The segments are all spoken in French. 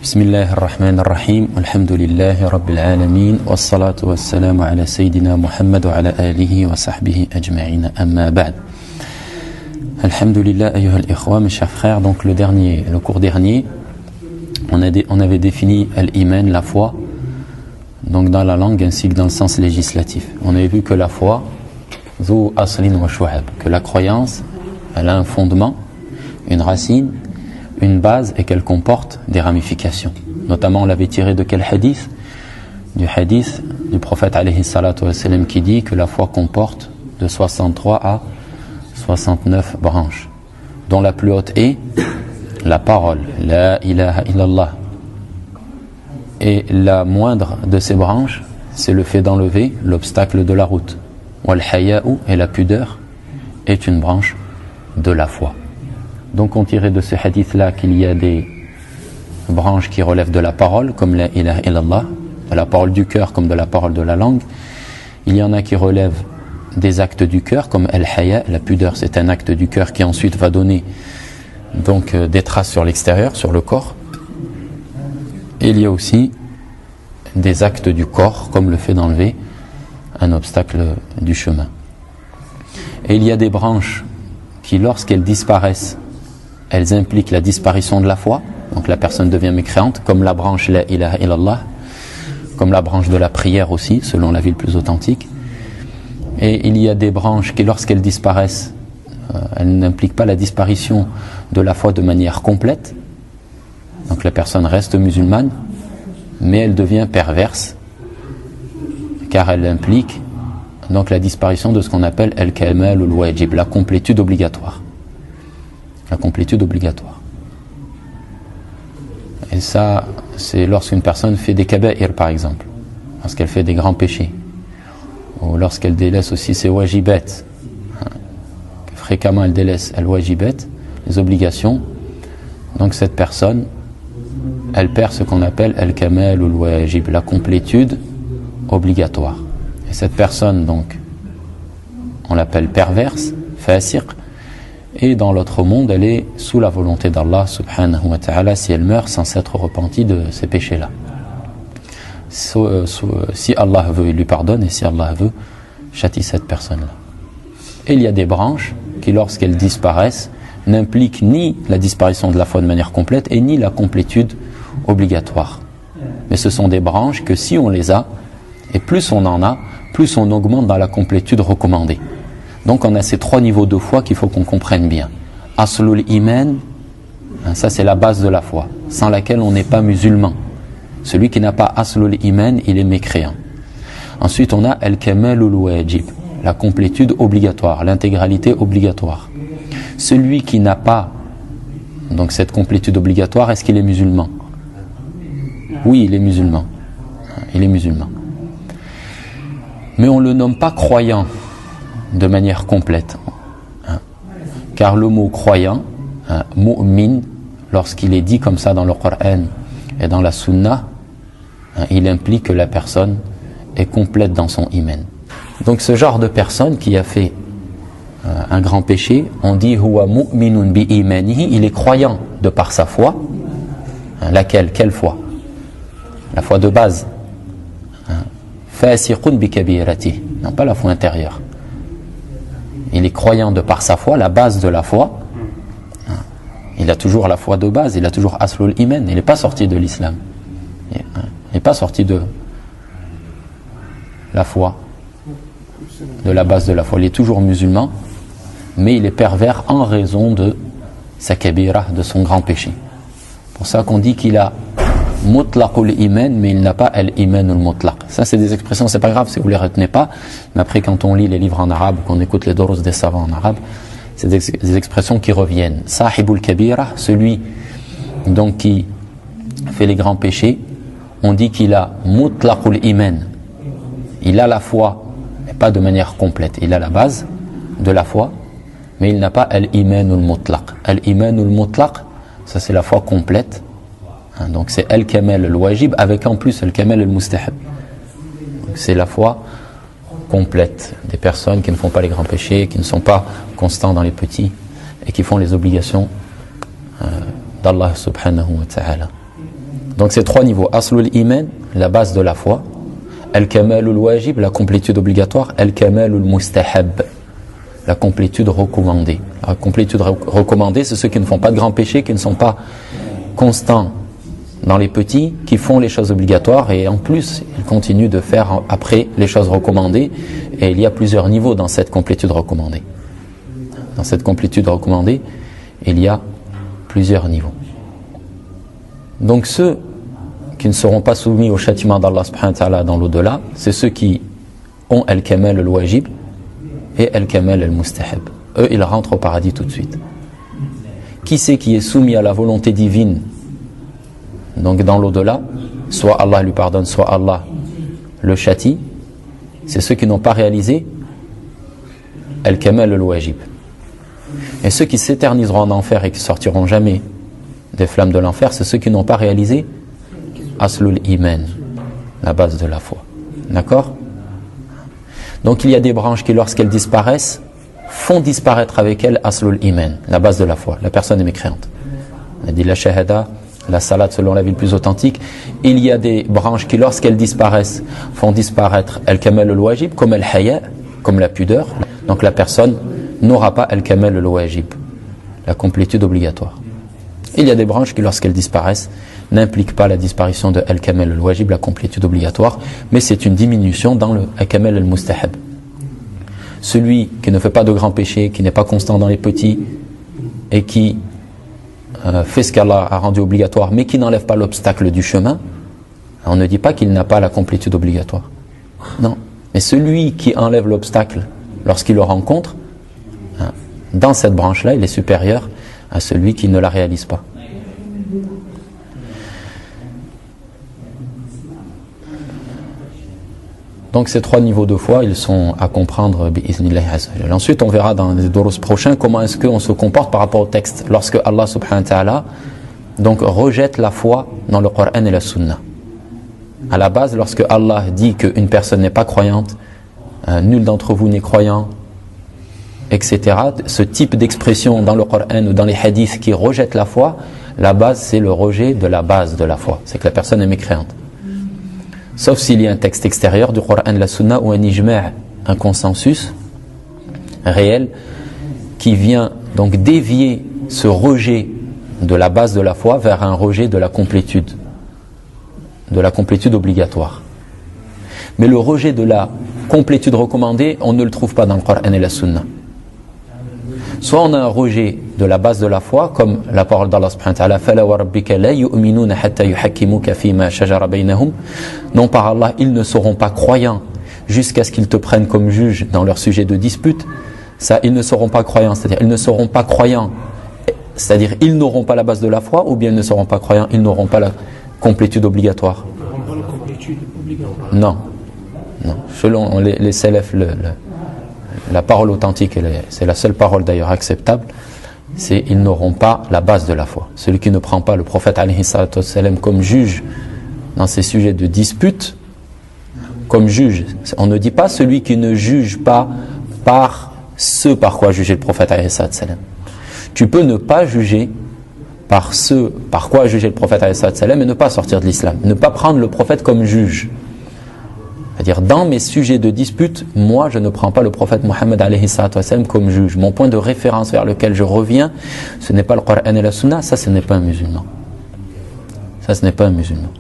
بسم الله الرحمن الرحيم والحمد لله رب العالمين والصلاة والسلام على سيدنا محمد وعلى آله وصحبه أجمعين أما بعد. Alhamdulillah ayyuha al-ikhwa, mes chers frères, donc le cours dernier, on avait défini al-iman, la foi, donc dans la langue ainsi que dans le sens législatif. On avait vu que la foi, dhu aslin wa shu'ab, que la croyance, elle a un fondement, une racine, une base et qu'elle comporte des ramifications. Notamment, on l'avait tiré de quel hadith? Du hadith du prophète alayhi salatu wa sallam qui dit que la foi comporte de 63 à 69 branches, dont la plus haute est la parole, la ilaha illallah. Et la moindre de ces branches, c'est le fait d'enlever l'obstacle de la route. Wal haya'u, et la pudeur, est une branche de la foi. Donc on tirait de ce hadith-là qu'il y a des branches qui relèvent de la parole, comme la ilaha illallah, de la parole du cœur comme de la parole de la langue. Il y en a qui relèvent des actes du cœur, comme al-haya, la pudeur, c'est un acte du cœur qui ensuite va donner donc des traces sur l'extérieur, sur le corps. Et il y a aussi des actes du corps, comme le fait d'enlever un obstacle du chemin. Et il y a des branches qui, lorsqu'elles disparaissent, elles impliquent la disparition de la foi, donc la personne devient mécréante, comme la branche la ilaha illallah, comme la branche de la prière aussi, selon la vie le plus authentique. Et il y a des branches qui, lorsqu'elles disparaissent, elles n'impliquent pas la disparition de la foi de manière complète, donc la personne reste musulmane, mais elle devient perverse, car elle implique donc la disparition de ce qu'on appelle al-kamal ou al-wajib, la complétude obligatoire. La complétude obligatoire. Et ça, c'est lorsqu'une personne fait des kaba'ir par exemple, lorsqu'elle fait des grands péchés, ou lorsqu'elle délaisse aussi ses wajibat, fréquemment elle délaisse al-wajibat, les obligations. Donc cette personne, elle perd ce qu'on appelle al-kamal ou al-wajib, la complétude obligatoire. Et cette personne, donc, on l'appelle perverse, fasiq, et dans l'autre monde, elle est sous la volonté d'Allah subhanahu wa ta'ala si elle meurt sans s'être repentie de ces péchés-là. Si Allah veut, il lui pardonne, et si Allah veut, châtie cette personne-là. Et il y a des branches qui, lorsqu'elles disparaissent, n'impliquent ni la disparition de la foi de manière complète et ni la complétude obligatoire. Mais ce sont des branches que si on les a, et plus on en a, plus on augmente dans la complétude recommandée. Donc on a ces trois niveaux de foi qu'il faut qu'on comprenne bien. Aslul iman, ça c'est la base de la foi, sans laquelle on n'est pas musulman. Celui qui n'a pas aslul iman, il est mécréant. Ensuite on a al-kamalul wajib, la complétude obligatoire, l'intégralité obligatoire. Celui qui n'a pas donc cette complétude obligatoire, est-ce qu'il est musulman? Oui, il est musulman. Il est musulman. Mais on ne le nomme pas croyant de manière complète. Car le mot croyant, mu'min, lorsqu'il est dit comme ça dans le Coran et dans la Sunna, il implique que la personne est complète dans son iman. Donc ce genre de personne qui a fait un grand péché, on dit huwa mu'minun bi imanihi, il est croyant de par sa foi. Laquelle? Quelle foi? La foi de base. Fasiqun bi kabirati, non pas la foi intérieure. Il est croyant de par sa foi, la base de la foi. Il a toujours la foi de base, il a toujours aslul iman, il n'est pas sorti de l'islam. Il n'est pas sorti de la foi, de la base de la foi. Il est toujours musulman, mais il est pervers en raison de sa kabira, de son grand péché. C'est pour ça qu'on dit qu'il a mutlaqul iman, mais il n'a pas al-imanul mutlaq. Ça c'est des expressions, c'est pas grave si vous les retenez pas, mais après quand on lit les livres en arabe, qu'on écoute les doros des savants en arabe, c'est des expressions qui reviennent. Sahibul kabira, celui donc qui fait les grands péchés, on dit qu'il a mutlaqul iman, il a la foi, mais pas de manière complète. Il a la base de la foi, mais il n'a pas al-imanul mutlaq. Al-imanul mutlaq, ça c'est la foi complète. Donc c'est al-kamal al-wajib avec en plus al-kamal al-mustahab. C'est la foi complète des personnes qui ne font pas les grands péchés, qui ne sont pas constants dans les petits et qui font les obligations d'Allah subhanahu wa ta'ala. Donc c'est 3 niveaux. Aslul iman, la base de la foi. Al-kamalul wajib, la complétude obligatoire. Al-kamalul mustahab, la complétude recommandée. La complétude recommandée, c'est ceux qui ne font pas de grands péchés, qui ne sont pas constants dans les petits, qui font les choses obligatoires et en plus, ils continuent de faire après les choses recommandées. Et il y a plusieurs niveaux dans cette complétude recommandée. Dans cette complétude recommandée, il y a plusieurs niveaux. Donc ceux qui ne seront pas soumis au châtiment d'Allah subhanahu wa ta'ala dans l'au-delà, c'est ceux qui ont al-kamal al-wajib et al-kamal al-mustahab. Eux, ils rentrent au paradis tout de suite. Qui c'est qui est soumis à la volonté divine, donc dans l'au-delà, soit Allah lui pardonne, soit Allah le châtie, c'est ceux qui n'ont pas réalisé al-kamal al-wajib. Et ceux qui s'éterniseront en enfer et qui sortiront jamais des flammes de l'enfer, c'est ceux qui n'ont pas réalisé aslul iman, la base de la foi. D'accord? Donc il y a des branches qui, lorsqu'elles disparaissent, font disparaître avec elles aslul iman, la base de la foi. La personne est mécréante. On a dit la shahada, la salat selon la vie plus authentique. Il y a des branches qui, lorsqu'elles disparaissent, font disparaître al-kamal al-wajib, comme al-haya, comme la pudeur. Donc la personne n'aura pas al-kamal al-wajib, la complétude obligatoire. Il y a des branches qui, lorsqu'elles disparaissent, n'impliquent pas la disparition de al-kamal al-wajib, la complétude obligatoire, mais c'est une diminution dans le al-kamal al-mustahab. Celui qui ne fait pas de grands péchés, qui n'est pas constant dans les petits, et qui fait ce qu'Allah a rendu obligatoire, mais qui n'enlève pas l'obstacle du chemin, on ne dit pas qu'il n'a pas la complétude obligatoire. Non. Mais celui qui enlève l'obstacle lorsqu'il le rencontre, dans cette branche-là, il est supérieur à celui qui ne la réalise pas. Donc ces 3 niveaux de foi, ils sont à comprendre bi'iznillahi azza wa jalla. Ensuite, on verra dans les durus prochains comment est-ce qu'on se comporte par rapport au texte lorsque Allah subhanahu wa ta'ala donc rejette la foi dans le Coran et la Sunna. À la base, lorsque Allah dit qu'une personne n'est pas croyante, nul d'entre vous n'est croyant, etc., ce type d'expression dans le Coran ou dans les hadiths qui rejettent la foi, la base c'est le rejet de la base de la foi, c'est que la personne est mécréante. Sauf s'il y a un texte extérieur du Coran et de la Sunna ou un ijma', un consensus réel qui vient donc dévier ce rejet de la base de la foi vers un rejet de la complétude obligatoire. Mais le rejet de la complétude recommandée, on ne le trouve pas dans le Coran et la Sunna. Soit on a un rejet de la base de la foi, comme la parole d'Allah subhanahu wa ta'ala, فَلَا وَرَبِّكَ لَا يُؤْمِنُونَ حَتَّى يُحَكِّمُوكَ فِي مَا شَجَرَ بَيْنَهُمْ. Non, par Allah, ils ne seront pas croyants jusqu'à ce qu'ils te prennent comme juge dans leur sujet de dispute. Ça, ils ne seront pas croyants, c'est-à-dire ils ne seront pas croyants, c'est-à-dire ils n'auront pas la base de la foi, ou bien ils ne seront pas croyants, ils n'auront pas la complétude obligatoire. Non, non. Selon les salafs, la parole authentique, c'est la seule parole d'ailleurs acceptable, c'est ils n'auront pas la base de la foi. Celui qui ne prend pas le prophète alayhi salatu wassalam comme juge dans ces sujets de dispute, comme juge, on ne dit pas celui qui ne juge pas par ce par quoi juger le prophète alayhi salatu wassalam. Tu peux ne pas juger par ce par quoi juger le prophète alayhi salatu wassalam et ne pas sortir de l'islam, ne pas prendre le prophète comme juge. C'est-à-dire, dans mes sujets de dispute, moi, je ne prends pas le prophète Mohammed alayhi salatu wassalam comme juge. Mon point de référence vers lequel je reviens, ce n'est pas le Coran et la Sunna, ça, ce n'est pas un musulman. Ça, ce n'est pas un musulman.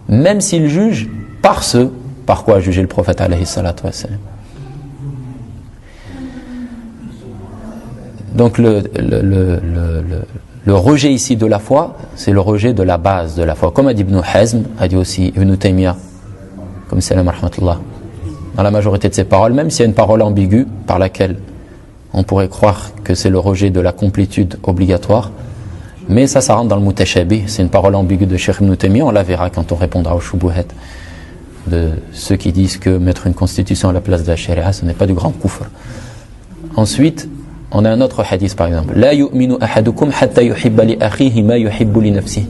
Même s'il juge par ce par quoi juger le prophète alayhi salatu wassalam. Donc, le rejet ici de la foi, c'est le rejet de la base de la foi. Comme a dit Ibn Hazm, a dit aussi Ibn Taymiyyah, comme salam rahmatullah, dans la majorité de ces paroles, même s'il y a une parole ambiguë par laquelle on pourrait croire que c'est le rejet de la complétude obligatoire, mais ça rentre dans le mutashabih, c'est une parole ambiguë de Cheikh Ibn Taymiyyah, on la verra quand on répondra aux shubuhat de ceux qui disent que mettre une constitution à la place de la sharia, ce n'est pas du grand kufr. Ensuite, on a un autre hadith par exemple, la yu'minu ahadukum hatta yuhibba li akhihi ma yuhibbu li nafsihi.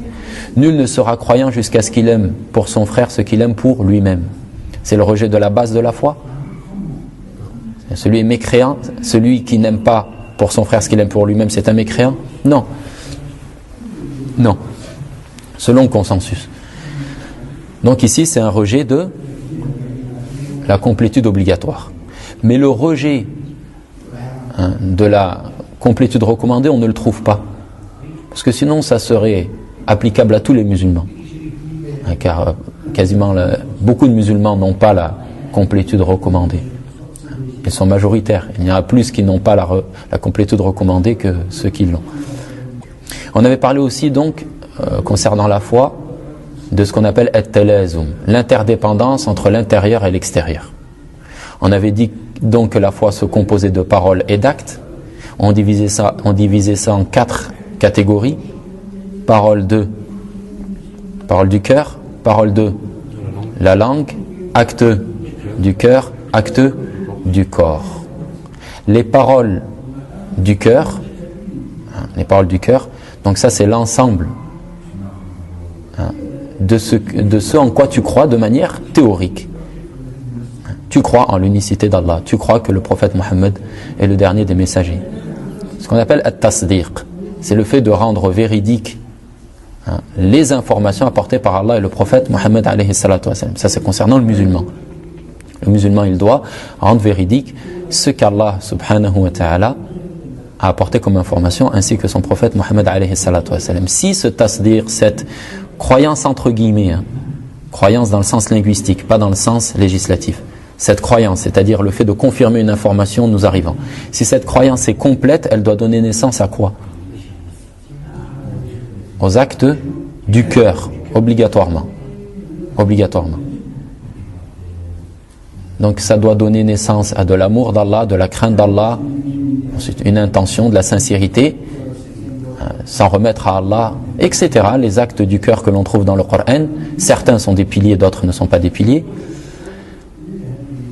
Nul ne sera croyant jusqu'à ce qu'il aime pour son frère ce qu'il aime pour lui-même. C'est le rejet de la base de la foi. Celui est mécréant, celui qui n'aime pas pour son frère ce qu'il aime pour lui-même, c'est un mécréant? Non. Non. selon le consensus. Donc ici, c'est un rejet de la complétude obligatoire. Mais le rejet de la complétude recommandée, on ne le trouve pas. Parce que sinon, ça serait applicable à tous les musulmans. Car quasiment beaucoup de musulmans n'ont pas la complétude recommandée. Ils sont majoritaires. Il y en a plus qui n'ont pas la complétude recommandée que ceux qui l'ont. On avait parlé aussi donc, concernant la foi, de ce qu'on appelle at-talazum, l'interdépendance entre l'intérieur et l'extérieur. On avait dit donc que la foi se composait de paroles et d'actes. On divisait ça en 4 catégories. Parole du cœur, parole de la langue, acte du cœur, acte du corps. Les paroles du cœur, donc ça c'est l'ensemble de ce en quoi tu crois de manière théorique. Tu crois en l'unicité d'Allah, tu crois que le prophète Mohammed est le dernier des messagers. Ce qu'on appelle at-tasdiq, c'est le fait de rendre véridique les informations apportées par Allah et le prophète Mohammed alayhi salatu wa salam. Ça c'est concernant le musulman. Le musulman il doit rendre véridique ce qu'Allah subhanahu wa ta'ala a apporté comme information ainsi que son prophète Mohammed alayhi salatu wa salam. Si ce tasdir, cette croyance entre guillemets, croyance dans le sens linguistique, pas dans le sens législatif, cette croyance, c'est-à-dire le fait de confirmer une information nous arrivant, si cette croyance est complète, elle doit donner naissance à quoi? Aux actes du cœur, obligatoirement. Donc ça doit donner naissance à de l'amour d'Allah, de la crainte d'Allah, ensuite une intention, de la sincérité, s'en remettre à Allah, etc. Les actes du cœur que l'on trouve dans le Coran, certains sont des piliers, d'autres ne sont pas des piliers.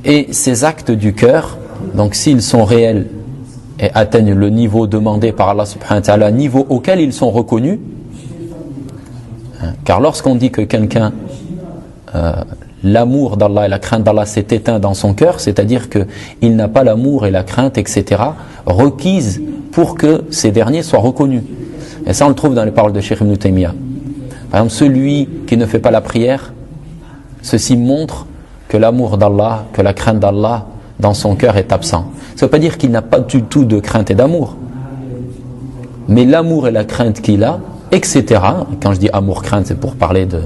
Et ces actes du cœur, donc s'ils sont réels et atteignent le niveau demandé par Allah subhanahu wa ta'ala, niveau auquel ils sont reconnus, car lorsqu'on dit que quelqu'un, l'amour d'Allah et la crainte d'Allah s'est éteint dans son cœur, c'est-à-dire qu'il n'a pas l'amour et la crainte, etc., requises pour que ces derniers soient reconnus. Et ça on le trouve dans les paroles de Cheikh Ibn Taymiyyah. Par exemple, celui qui ne fait pas la prière, ceci montre que l'amour d'Allah, que la crainte d'Allah dans son cœur est absent. Ça ne veut pas dire qu'il n'a pas du tout de crainte et d'amour. Mais l'amour et la crainte qu'il a, etc. Quand je dis amour-crainte, c'est pour parler de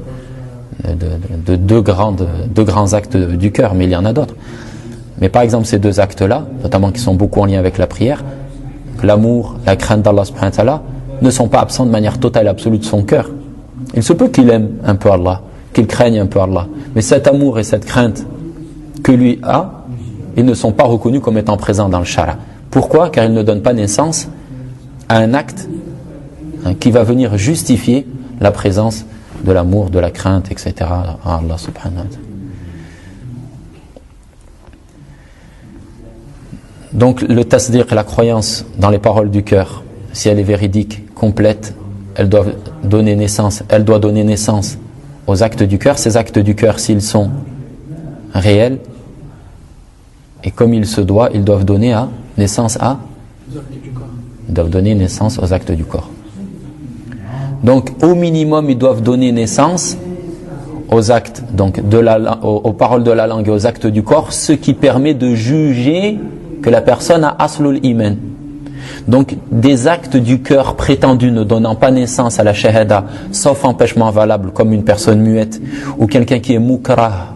deux grands actes du cœur, mais il y en a d'autres. Mais par exemple, ces 2 actes-là, notamment qui sont beaucoup en lien avec la prière, l'amour, la crainte d'Allah subhanahu wa ta'ala, ne sont pas absents de manière totale et absolue de son cœur. Il se peut qu'il aime un peu Allah, qu'il craigne un peu Allah, mais cet amour et cette crainte que lui a, ils ne sont pas reconnus comme étant présents dans le shara. Pourquoi? Car ils ne donnent pas naissance à un acte qui va venir justifier la présence de l'amour, de la crainte, etc. à Allah subhanahu wa ta'ala. Donc le tasdiq, la croyance dans les paroles du cœur, si elle est véridique, complète, elle doit donner naissance aux actes du cœur. Ces actes du cœur, s'ils sont réels et comme il se doit, ils doivent donner naissance aux actes du corps. Donc au minimum, ils doivent donner naissance aux actes, donc aux paroles de la langue et aux actes du corps, ce qui permet de juger que la personne a aslul iman. Donc des actes du cœur prétendus ne donnant pas naissance à la shahada, sauf empêchement valable, comme une personne muette ou quelqu'un qui est mukrah,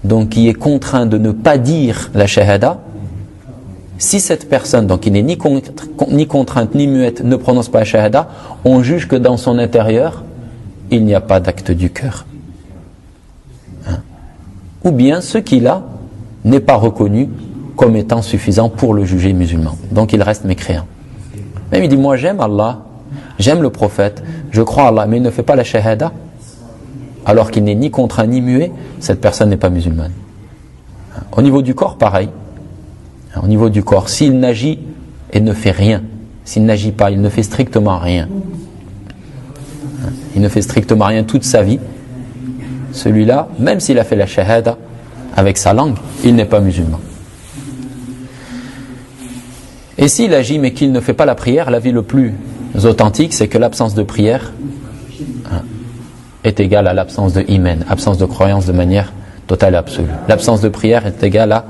donc qui est contraint de ne pas dire la shahada. Si cette personne, donc qui n'est ni contrainte ni muette, ne prononce pas la shahada, on juge que dans son intérieur il n'y a pas d'acte du cœur, ou bien ce qu'il a n'est pas reconnu comme étant suffisant pour le juger musulman, donc il reste mécréant. Même il dit, moi j'aime Allah, j'aime le prophète, je crois à Allah, mais il ne fait pas la shahada, alors qu'il n'est ni contraint ni muet, cette personne n'est pas musulmane. Au niveau du corps, pareil. Au niveau du corps, s'il n'agit et ne fait rien, s'il n'agit pas, il ne fait strictement rien, il ne fait strictement rien toute sa vie, celui-là, même s'il a fait la shahada avec sa langue, il n'est pas musulman. Et s'il agit mais qu'il ne fait pas la prière, l'avis le plus authentique, c'est que l'absence de prière est égale à l'absence de iman, absence de croyance de manière totale et absolue. L'absence de prière est égale à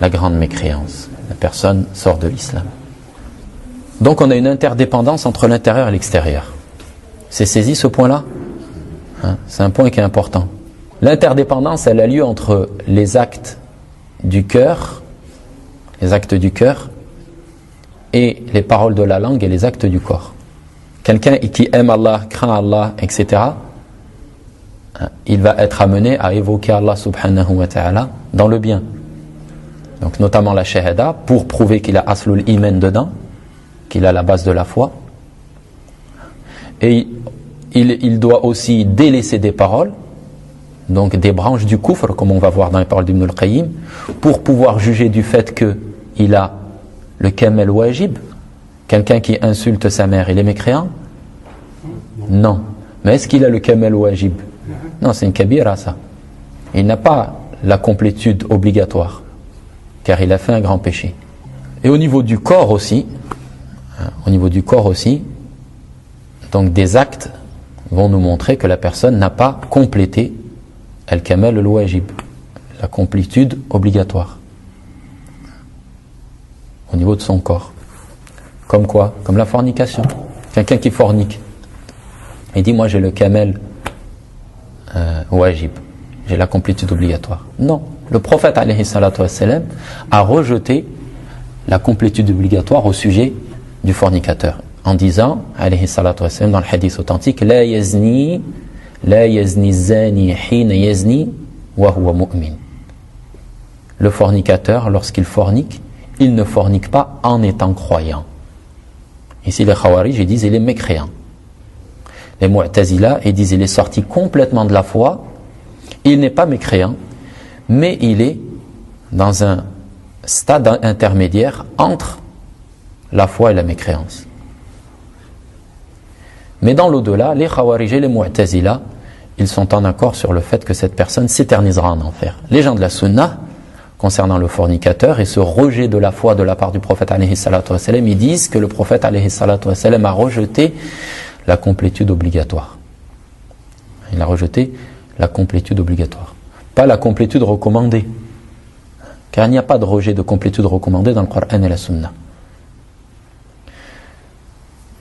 la grande mécréance. La personne sort de l'islam. Donc on a une interdépendance entre l'intérieur et l'extérieur. C'est saisi ce point-là ? C'est un point qui est important. L'interdépendance, elle a lieu entre les actes du cœur, et les paroles de la langue et les actes du corps. Quelqu'un qui aime Allah, craint Allah, etc., il va être amené à évoquer Allah subhanahu wa ta'ala dans le bien. Donc notamment la shahada, pour prouver qu'il a aslul iman dedans, qu'il a la base de la foi. Et il doit aussi délaisser des paroles, donc des branches du kufr, comme on va voir dans les paroles d'Ibn al-Qayyim, pour pouvoir juger du fait qu'il a le kamel wajib. Quelqu'un qui insulte sa mère, il est mécréant? Non. Mais est-ce qu'il a le kamel wajib? Non, c'est une kabira ça. Il n'a pas la complétude obligatoire, car il a fait un grand péché. Et au niveau du corps aussi, donc des actes vont nous montrer que la personne n'a pas complété al-kamal al-wajib, la complétude obligatoire au niveau de son corps. Comme quoi? Comme la fornication. Quelqu'un qui fornique, il dit moi j'ai le kamel wajib, j'ai la complétude obligatoire. Non, le prophète alayhi salatu wassalam a rejeté la complétude obligatoire au sujet du fornicateur en disant alayhi salatu wassalam dans le hadith authentique la yazni zani hina yazni wa huwa mu'min. Le fornicateur, lorsqu'il fornique, il ne fornique pas en étant croyant. Ici les Khawarij ils disent il est mécréant. Les Mu'tazila ils disent il est sorti complètement de la foi, il n'est pas mécréant, mais il est dans un stade intermédiaire entre la foi et la mécréance. Mais dans l'au-delà, les Khawarij et les Mu'tazila, ils sont en accord sur le fait que cette personne s'éternisera en enfer. Les gens de la Sunna, concernant le fornicateur et ce rejet de la foi de la part du prophète alayhi salatu wassalam, ils disent que le prophète alayhi salatu wassalam a rejeté la complétude obligatoire. Il a rejeté la complétude obligatoire, pas la complétude recommandée, car il n'y a pas de rejet de complétude recommandée dans le Coran et la Sunna.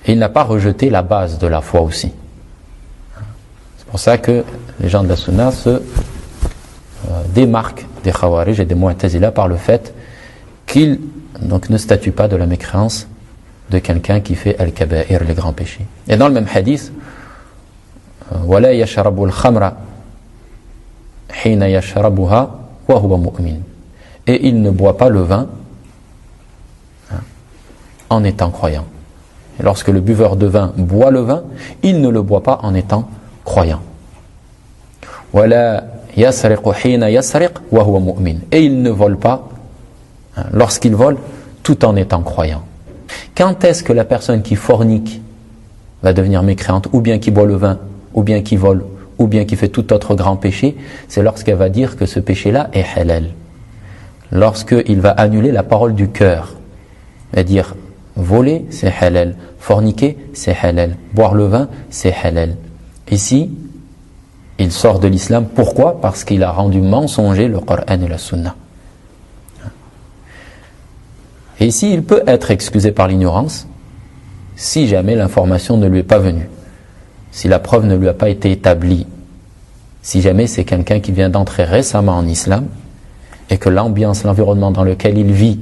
Et il n'a pas rejeté la base de la foi aussi. C'est pour ça que les gens de la Sunna se démarquent des Khawarij et des Mu'tazila par le fait qu'ils donc ne statuent pas de la mécréance de quelqu'un qui fait al-kaba'ir, les grands péchés. Et dans le même hadith, wala yashrabu al-khamra hina yashrabuha wa huwa mu'min. Et il ne boit pas le vin en étant croyant. Et lorsque le buveur de vin boit le vin, il ne le boit pas en étant croyant. Wala yasriqu hina yasriq wa huwa mu'min. Et il ne vole pas lorsqu'il vole tout en étant croyant. Quand est-ce que la personne qui fornique va devenir mécréante, ou bien qui boit le vin, ou bien qui vole, ou bien qui fait tout autre grand péché? C'est lorsqu'elle va dire que ce péché-là est halal. Lorsqu'il va annuler la parole du cœur, il va dire voler c'est halal, forniquer c'est halal, boire le vin c'est halal. Ici, il sort de l'islam. Pourquoi? Parce qu'il a rendu mensonger le Coran et la Sunna. Et ici, il peut être excusé par l'ignorance si jamais l'information ne lui est pas venue, si la preuve ne lui a pas été établie, si jamais c'est quelqu'un qui vient d'entrer récemment en islam et que l'ambiance, l'environnement dans lequel il vit,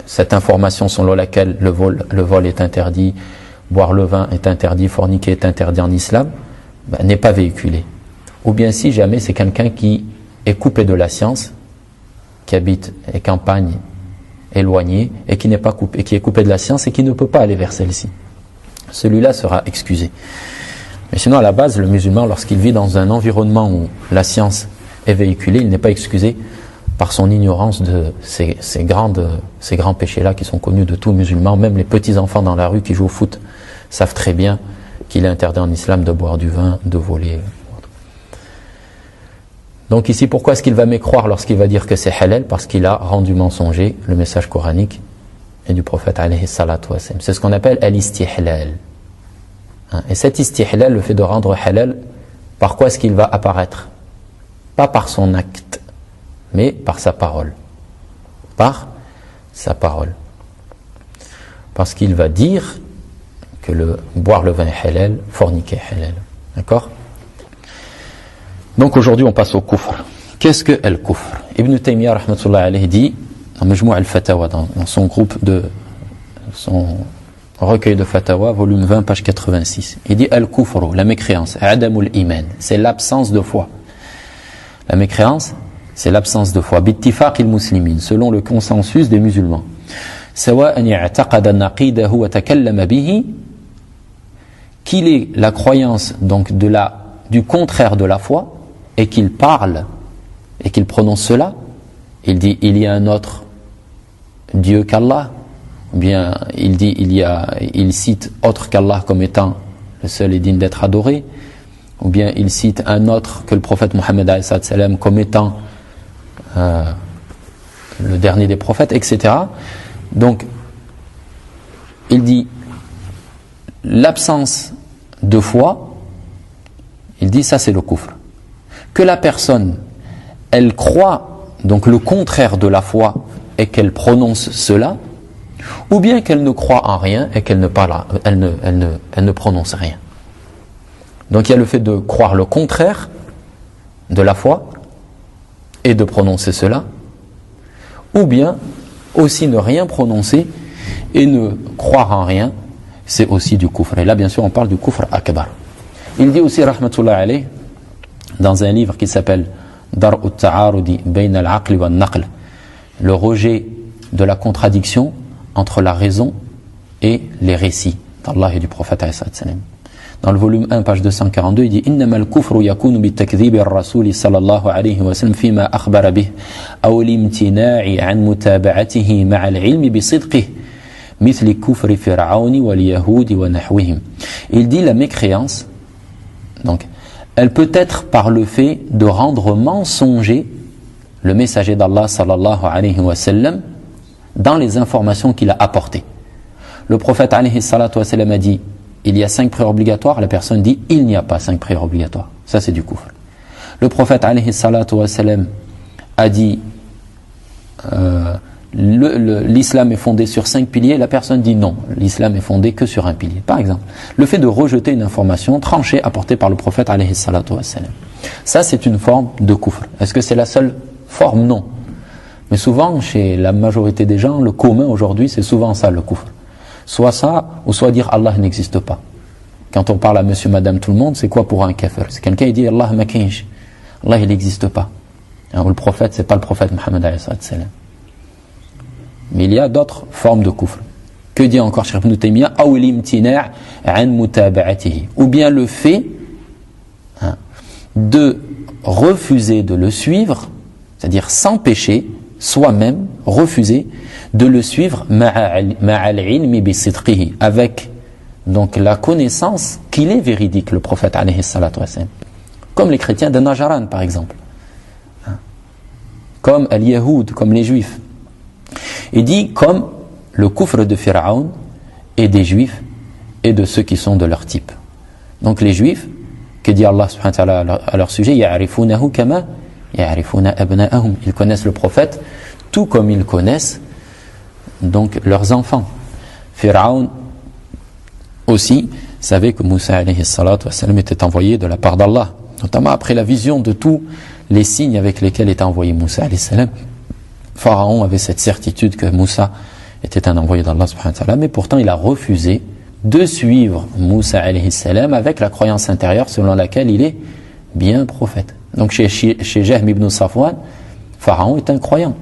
cette information selon laquelle le vol est interdit, boire le vin est interdit, forniquer est interdit en islam, n'est pas véhiculée. Ou bien si jamais c'est quelqu'un qui est coupé de la science, qui habite les campagnes éloignées et qui n'est pas coupé, qui est coupé de la science et qui ne peut pas aller vers celle-ci. Celui-là sera excusé. Mais sinon, à la base, le musulman, lorsqu'il vit dans un environnement où la science est véhiculée, il n'est pas excusé par son ignorance de ces grands péchés-là qui sont connus de tout musulman. Même les petits-enfants dans la rue qui jouent au foot savent très bien qu'il est interdit en islam de boire du vin, de voler. Donc ici, pourquoi est-ce qu'il va mécroire lorsqu'il va dire que c'est halal? Parce qu'il a rendu mensonger le message coranique et du prophète alayhi salatu wassalam. C'est ce qu'on appelle al-istihlal. Et cet istihlal, le fait de rendre halal, par quoi est-ce qu'il va apparaître? Pas par son acte, mais par sa parole. Par sa parole. Parce qu'il va dire que boire le vin est halal, forniquer est halal. D'accord? Donc aujourd'hui on passe au kufr. Qu'est-ce que al-kufr? Ibn Taymiyyah rahmatullah alayhi dit dans Majmou' al-Fatawa, dans son groupe son recueil de Fatawa, volume 20, page 86. Il dit al-kufr, la mécréance, adamul iman, c'est l'absence de foi. La mécréance, c'est l'absence de foi. Bittifaq al-muslimin, selon le consensus des musulmans. Sawa'an i'taqada naqidahu wa takallama bihi, qu'il ait la croyance donc du contraire de la foi et qu'il parle et qu'il prononce cela. Il dit il y a un autre Dieu qu'Allah, ou bien il dit il cite autre qu'Allah comme étant le seul et digne d'être adoré, ou bien il cite un autre que le prophète Mohammed alayhi salam comme étant le dernier des prophètes, etc. Donc il dit l'absence de foi, il dit ça c'est le kufr. Que la personne elle croit donc le contraire de la foi et qu'elle prononce cela, ou bien qu'elle ne croit en rien et qu'elle ne parle, elle ne prononce rien. Donc il y a le fait de croire le contraire de la foi et de prononcer cela, ou bien aussi ne rien prononcer et ne croire en rien, c'est aussi du kufr. Et là bien sûr on parle du kufr akbar. Il dit aussi rahmatullah alayh dans un livre qui s'appelle Dar'u at-ta'arudi bayna al-aql wa an-naql, le rejet de la contradiction entre la raison et les récits d'Allah et du prophète alayhi salam. Dans le volume 1, page 242, il dit إنما الكفر يكون بالتكذيب الرسول صلى الله عليه وسلم فيما أخبر به أو الامتناع عن متابعته مع العلم بصدقه مثل كفر فرعون واليهود ونحوهم. Il dit la mécréance, donc, elle peut être par le fait de rendre mensonger le messager d'Allah sallallahu alayhi wa sallam dans les informations qu'il a apportées. Le prophète alayhi salatu wa sallam a dit il y a 5 prières obligatoires, la personne dit il n'y a pas 5 prières obligatoires. Ça c'est du kufr. Le prophète alayhi salatu wa sallam a dit l'islam est fondé sur 5 piliers, la personne dit non, l'islam est fondé que sur un pilier. Par exemple, le fait de rejeter une information tranchée apportée par le prophète alayhi salatu wa sallam. Ça c'est une forme de kufr. Est-ce que c'est la seule forme? Non. Mais souvent, chez la majorité des gens, le commun aujourd'hui, c'est souvent ça le kufr. Soit ça, ou soit dire Allah n'existe pas. Quand on parle à monsieur, madame, tout le monde, c'est quoi pour un kafir? C'est quelqu'un qui dit Allah ma kinj. Allah il n'existe pas. Alors, le prophète, c'est pas le prophète Mohammed alayhi salam. Mais il y a d'autres formes de kufr. Que dit encore Cheikh Ibn Taymiyyah? Ou bien le fait de refuser de le suivre, c'est-à-dire s'empêcher soi-même, refuser de le suivre avec donc la connaissance qu'il est véridique, le prophète alayhi salatu wassalam. Comme les chrétiens de Najran par exemple, comme les Yahoud, comme les juifs. Il dit comme le kufr de Pharaon et des juifs et de ceux qui sont de leur type. Donc les juifs, que dit Allah subhanahu wa ta'ala à leur sujet, ya'rifunahu kama ya'rifuna abna'ahum. Ils connaissent le prophète tout comme ils connaissent donc leurs enfants. Pharaon aussi savait que Moussa alayhi salatu wassalam était envoyé de la part d'Allah, notamment après la vision de tous les signes avec lesquels était envoyé Moussa alayhi salam. Pharaon avait cette certitude que Moussa était un envoyé d'Allah subhanahu wa ta'ala, mais pourtant il a refusé de suivre Moussa alayhi salam avec la croyance intérieure selon laquelle il est bien prophète. Donc chez Jahm ibn Safwan, Pharaon est un croyant.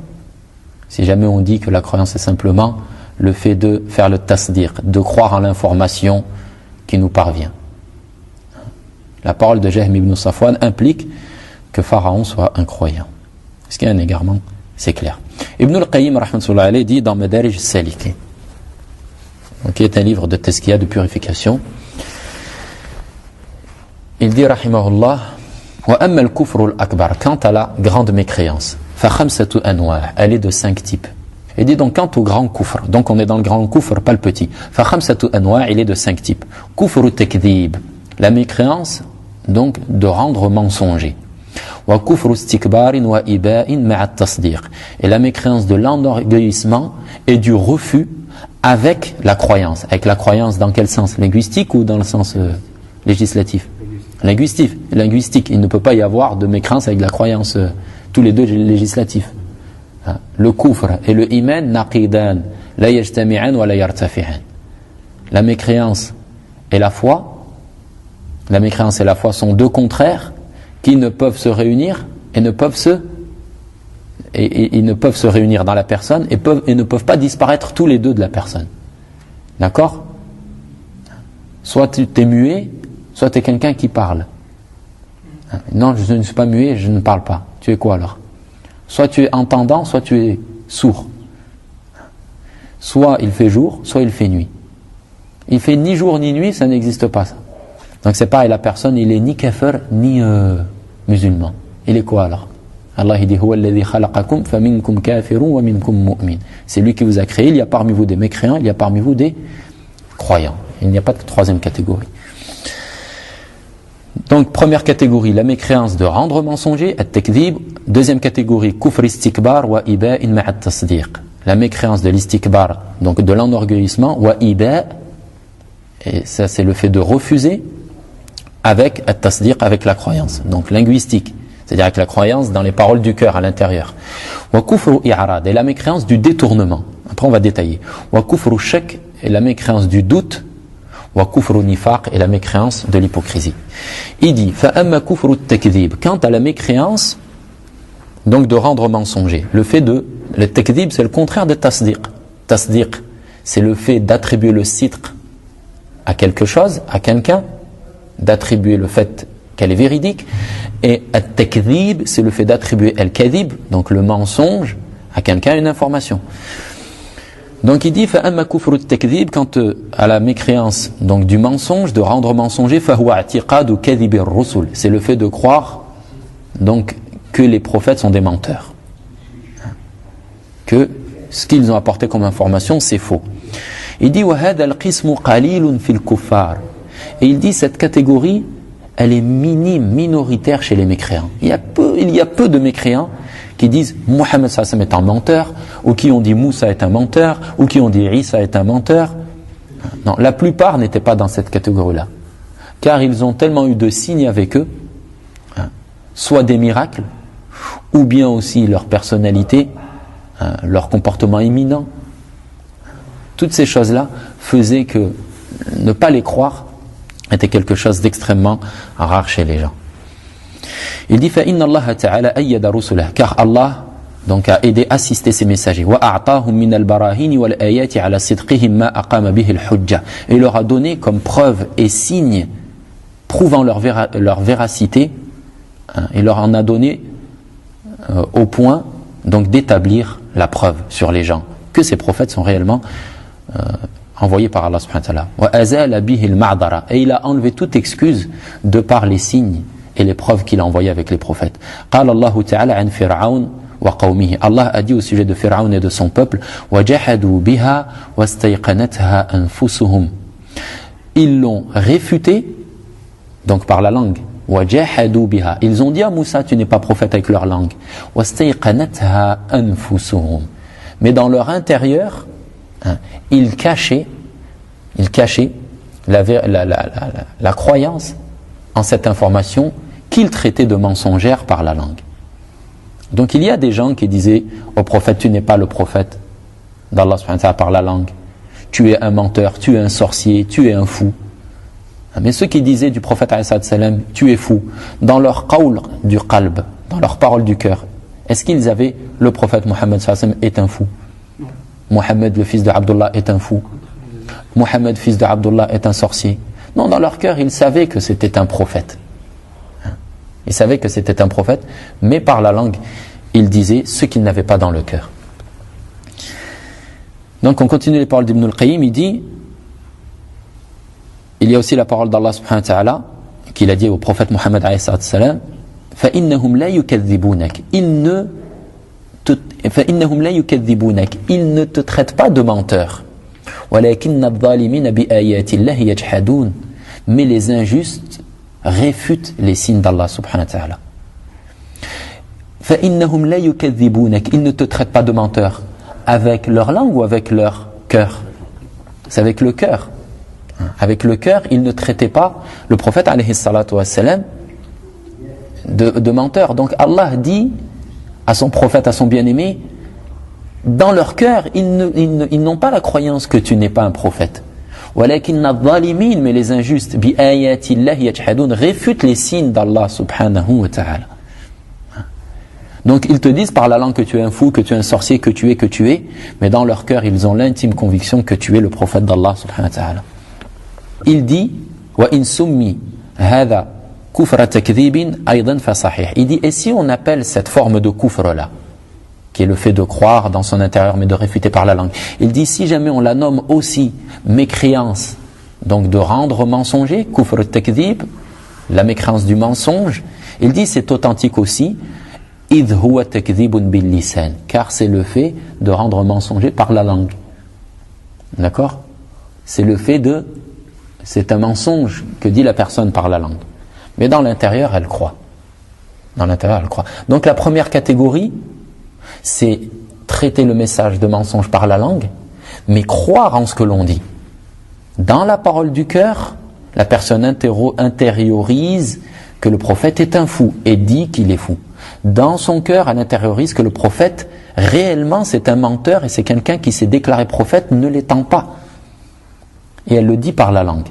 Si jamais on dit que la croyance est simplement le fait de faire le tasdir, de croire en l'information qui nous parvient. La parole de Jahm ibn Safwan implique que Pharaon soit un croyant. Est-ce qu'il y a un égarement? C'est clair. Ibn al-Qayyim rahmatullah alayhi dit dans Madarij Salikin, qui est un livre de tazkiya, de purification, il dit rahimahullah wa amma al-kufr al-akbar, quant à la grande mécréance, fa khamsatu anwa', elle est de 5 types. Il dit donc quant au grand kufr, donc on est dans le grand kufr, pas le petit. فَخَمْسَةُ أَنْوَاعٍ, il est de 5 types. كُفْرُ التَّكْذِيب, la mécréance donc de rendre mensonger. وَكُفْرُ اسْتِكْبَارٍ وَإِبَاءٍ مَعَ التَّصْدِيقِ, et la mécréance de l'enorgueillissement et du refus avec la croyance. Avec la croyance dans quel sens? Linguistique ou dans le sens législatif? Linguistique. Il ne peut pas y avoir de mécréance avec la croyance, tous les deux législatifs. Le kufr et le iman naqidan la yajtami'an wa la yartafi'an. La mécréance et la foi sont deux contraires qui ne peuvent se réunir et ne peuvent se réunir dans la personne et ne peuvent pas disparaître tous les deux de la personne. D'accord? Soit tu es muet, soit tu es quelqu'un qui parle. Non, je ne suis pas muet, je ne parle pas. Tu es quoi alors? Soit tu es entendant, soit tu es sourd. Soit il fait jour, soit il fait nuit. Il fait ni jour ni nuit, ça n'existe pas ça. Donc c'est pareil, la personne, il est ni kafir ni musulman. Il est quoi alors? Allah il dit huwa alladhi khalaqakum faminkum kafirun wa minkum mu'min. C'est lui qui vous a créé, il y a parmi vous des mécréants, il y a parmi vous des croyants. Il n'y a pas de troisième catégorie. Donc première catégorie, la mécréance de rendre mensonger, at-takdhib. Deuxième catégorie, kufr istikbar wa iba'in ma'a at-tasdiq. La mécréance de l'istikbar, donc de l'enorgueillissement, wa iba', et ça c'est le fait de refuser avec at-tasdiq, avec la croyance. Donc linguistique, c'est-à-dire avec la croyance dans les paroles du cœur à l'intérieur. Wa kufru i'rad, et la mécréance du détournement. Après on va détailler. Wa kufru shak, et la mécréance du doute. Wa kufru nifaq, et la mécréance de l'hypocrisie. Il dit fa amma kufru at-takdhib, quant à la mécréance donc de rendre mensonger, le takdhib c'est le contraire de tasdiq. Tasdiq c'est le fait d'attribuer le sidq à quelque chose, à quelqu'un, d'attribuer le fait qu'elle est véridique, et at-takdhib c'est le fait d'attribuer al-kadhib, donc le mensonge, à quelqu'un, une information. Donc il dit فَأَمَّا كُفْرُ التَّكْذِيبِ, quant à la mécréance donc du mensonge, de rendre mensonger, فَهُوَ اعْتِقَادُ كَذِبِ الرُّسُلِ, c'est le fait de croire donc que les prophètes sont des menteurs, que ce qu'ils ont apporté comme information c'est faux. Il dit وَهَذَا الْقِسْمُ قَلِيلٌ فِي الْكُفَّارِ, et il dit cette catégorie elle est minoritaire chez les mécréants. Il y a peu de mécréants qui disent Mohammed sallam est un menteur, ou qui ont dit Moussa est un menteur, ou qui ont dit Isa est un menteur. Non, la plupart n'étaient pas dans cette catégorie-là, car ils ont tellement eu de signes avec eux, soit des miracles, ou bien aussi leur personnalité, leur comportement éminent. Toutes ces choses-là faisaient que ne pas les croire était quelque chose d'extrêmement rare chez les gens. Il dit فَإِنَّ اللَّهَ تَعَالَى أَيَّدَ رُسُلَهُ, car Allah donc a aidé, assisté ses messagers, وَأَعْطَاهُمْ مِنَ الْبَرَاهِينِ وَالْآيَاتِ عَلَى صِدْقِهِمْ مَا أَقَامَ بِهِ الْحُجَّةِ, et il leur a donné comme preuve et signe prouvant leur véracité, il leur en a donné au point donc d'établir la preuve sur les gens que ces prophètes sont réellement envoyé par Allah subhanahu wa ta'ala. وَأَزَالَ بِهِ الْمَعْضَرَةِ, et il a enlevé toute excuse de par les signes et les preuves qu'il a envoyées avec les prophètes. قال الله تعالى عن فرعون وقومه, Allah a dit au sujet de Pharaon et de son peuple وَجَحَدُوا بِهَا وَاسْتَيْقَنَتْهَا أَنفُسُهُمْ, ils l'ont réfuté donc par la langue. وَجَحَدُوا بِهَا, ils ont dit à Moussa tu n'es pas prophète avec leur langue. وَاسْتَيْقَنَتْهَا أَنفُسُهُمْ, mais dans leur intérieur ils cachaient la croyance en cette information qu'ils traitaient de mensongère par la langue. Donc il y a des gens qui disaient au prophète tu n'es pas le prophète d'Allah subhanahu wa ta'ala par la langue, tu es un menteur, tu es un sorcier, tu es un fou. Mais ceux qui disaient du prophète alayhi salam tu es fou, dans leur qawl du qalb, dans leur parole du cœur, est-ce qu'ils avaient le prophète Mohammed sallam est un fou? Mohammed, le fils de Abdullah, est un fou. Mohammed, fils de Abdullah, est un sorcier. Non, dans leur cœur, ils savaient que c'était un prophète. Ils savaient que c'était un prophète, mais par la langue, ils disaient ce qu'ils n'avaient pas dans le cœur. Donc, on continue les paroles d'Ibn al-Qayyim. Il dit, il y a aussi la parole d'Allah subhanahu wa ta'ala, qu'il a dit au prophète Mohammed alayhi salam, فَإِنَّهُمْ لَا يُكَذِّبُونَكَ, فإنهم لا يكذبونك, ils ne te traitent pas de menteur. ولكن الظالمين بآيات الله يجحدون, mais les injustes réfutent les signes d'Allah subhanahu wa ta'ala. فإنهم لا يكذبونك, ils ne te traitent pas de menteur avec leur langue ou avec leur cœur. C'est avec le cœur. Avec le cœur, ils ne traitaient pas le prophète alayhi salatu wassalam de menteur. Donc Allah dit à son prophète, à son bien-aimé, dans leur cœur, ils n'ont pas la croyance que tu n'es pas un prophète. وَلَكِنَّ الظَّالِمِينَ, mais les injustes, بِآيَاتِ اللَّهِ يَجْحَدُونَ, réfutent les signes d'Allah subhanahu wa ta'ala. Donc ils te disent par la langue que tu es un fou, que tu es un sorcier, que tu es, mais dans leur cœur, ils ont l'intime conviction que tu es le prophète d'Allah subhanahu wa ta'ala. Il dit, وَإِن سُمِّي هَذَا كُفْرَ تَكْذِيبٍ أَيْضًا فَصَحِيحٍ. Il dit, et si on appelle cette forme de kufr là, qui est le fait de croire dans son intérieur mais de réfuter par la langue, il dit, si jamais on la nomme aussi mécréance, donc de rendre mensonger, kufr takdhib, la mécréance du mensonge, il dit c'est authentique aussi, idh huwa takdhibun bil lisan, car c'est le fait de rendre mensonger par la langue. D'accord? C'est le fait de, c'est un mensonge que dit la personne par la langue. Mais dans l'intérieur, elle croit. Dans l'intérieur, elle croit. Donc la première catégorie, c'est traiter le message de mensonge par la langue, mais croire en ce que l'on dit. Dans la parole du cœur, la personne intériorise que le prophète est un fou et dit qu'il est fou. Dans son cœur, elle intériorise que le prophète, réellement, c'est un menteur et c'est quelqu'un qui s'est déclaré prophète, ne l'étant pas. Et elle le dit par la langue.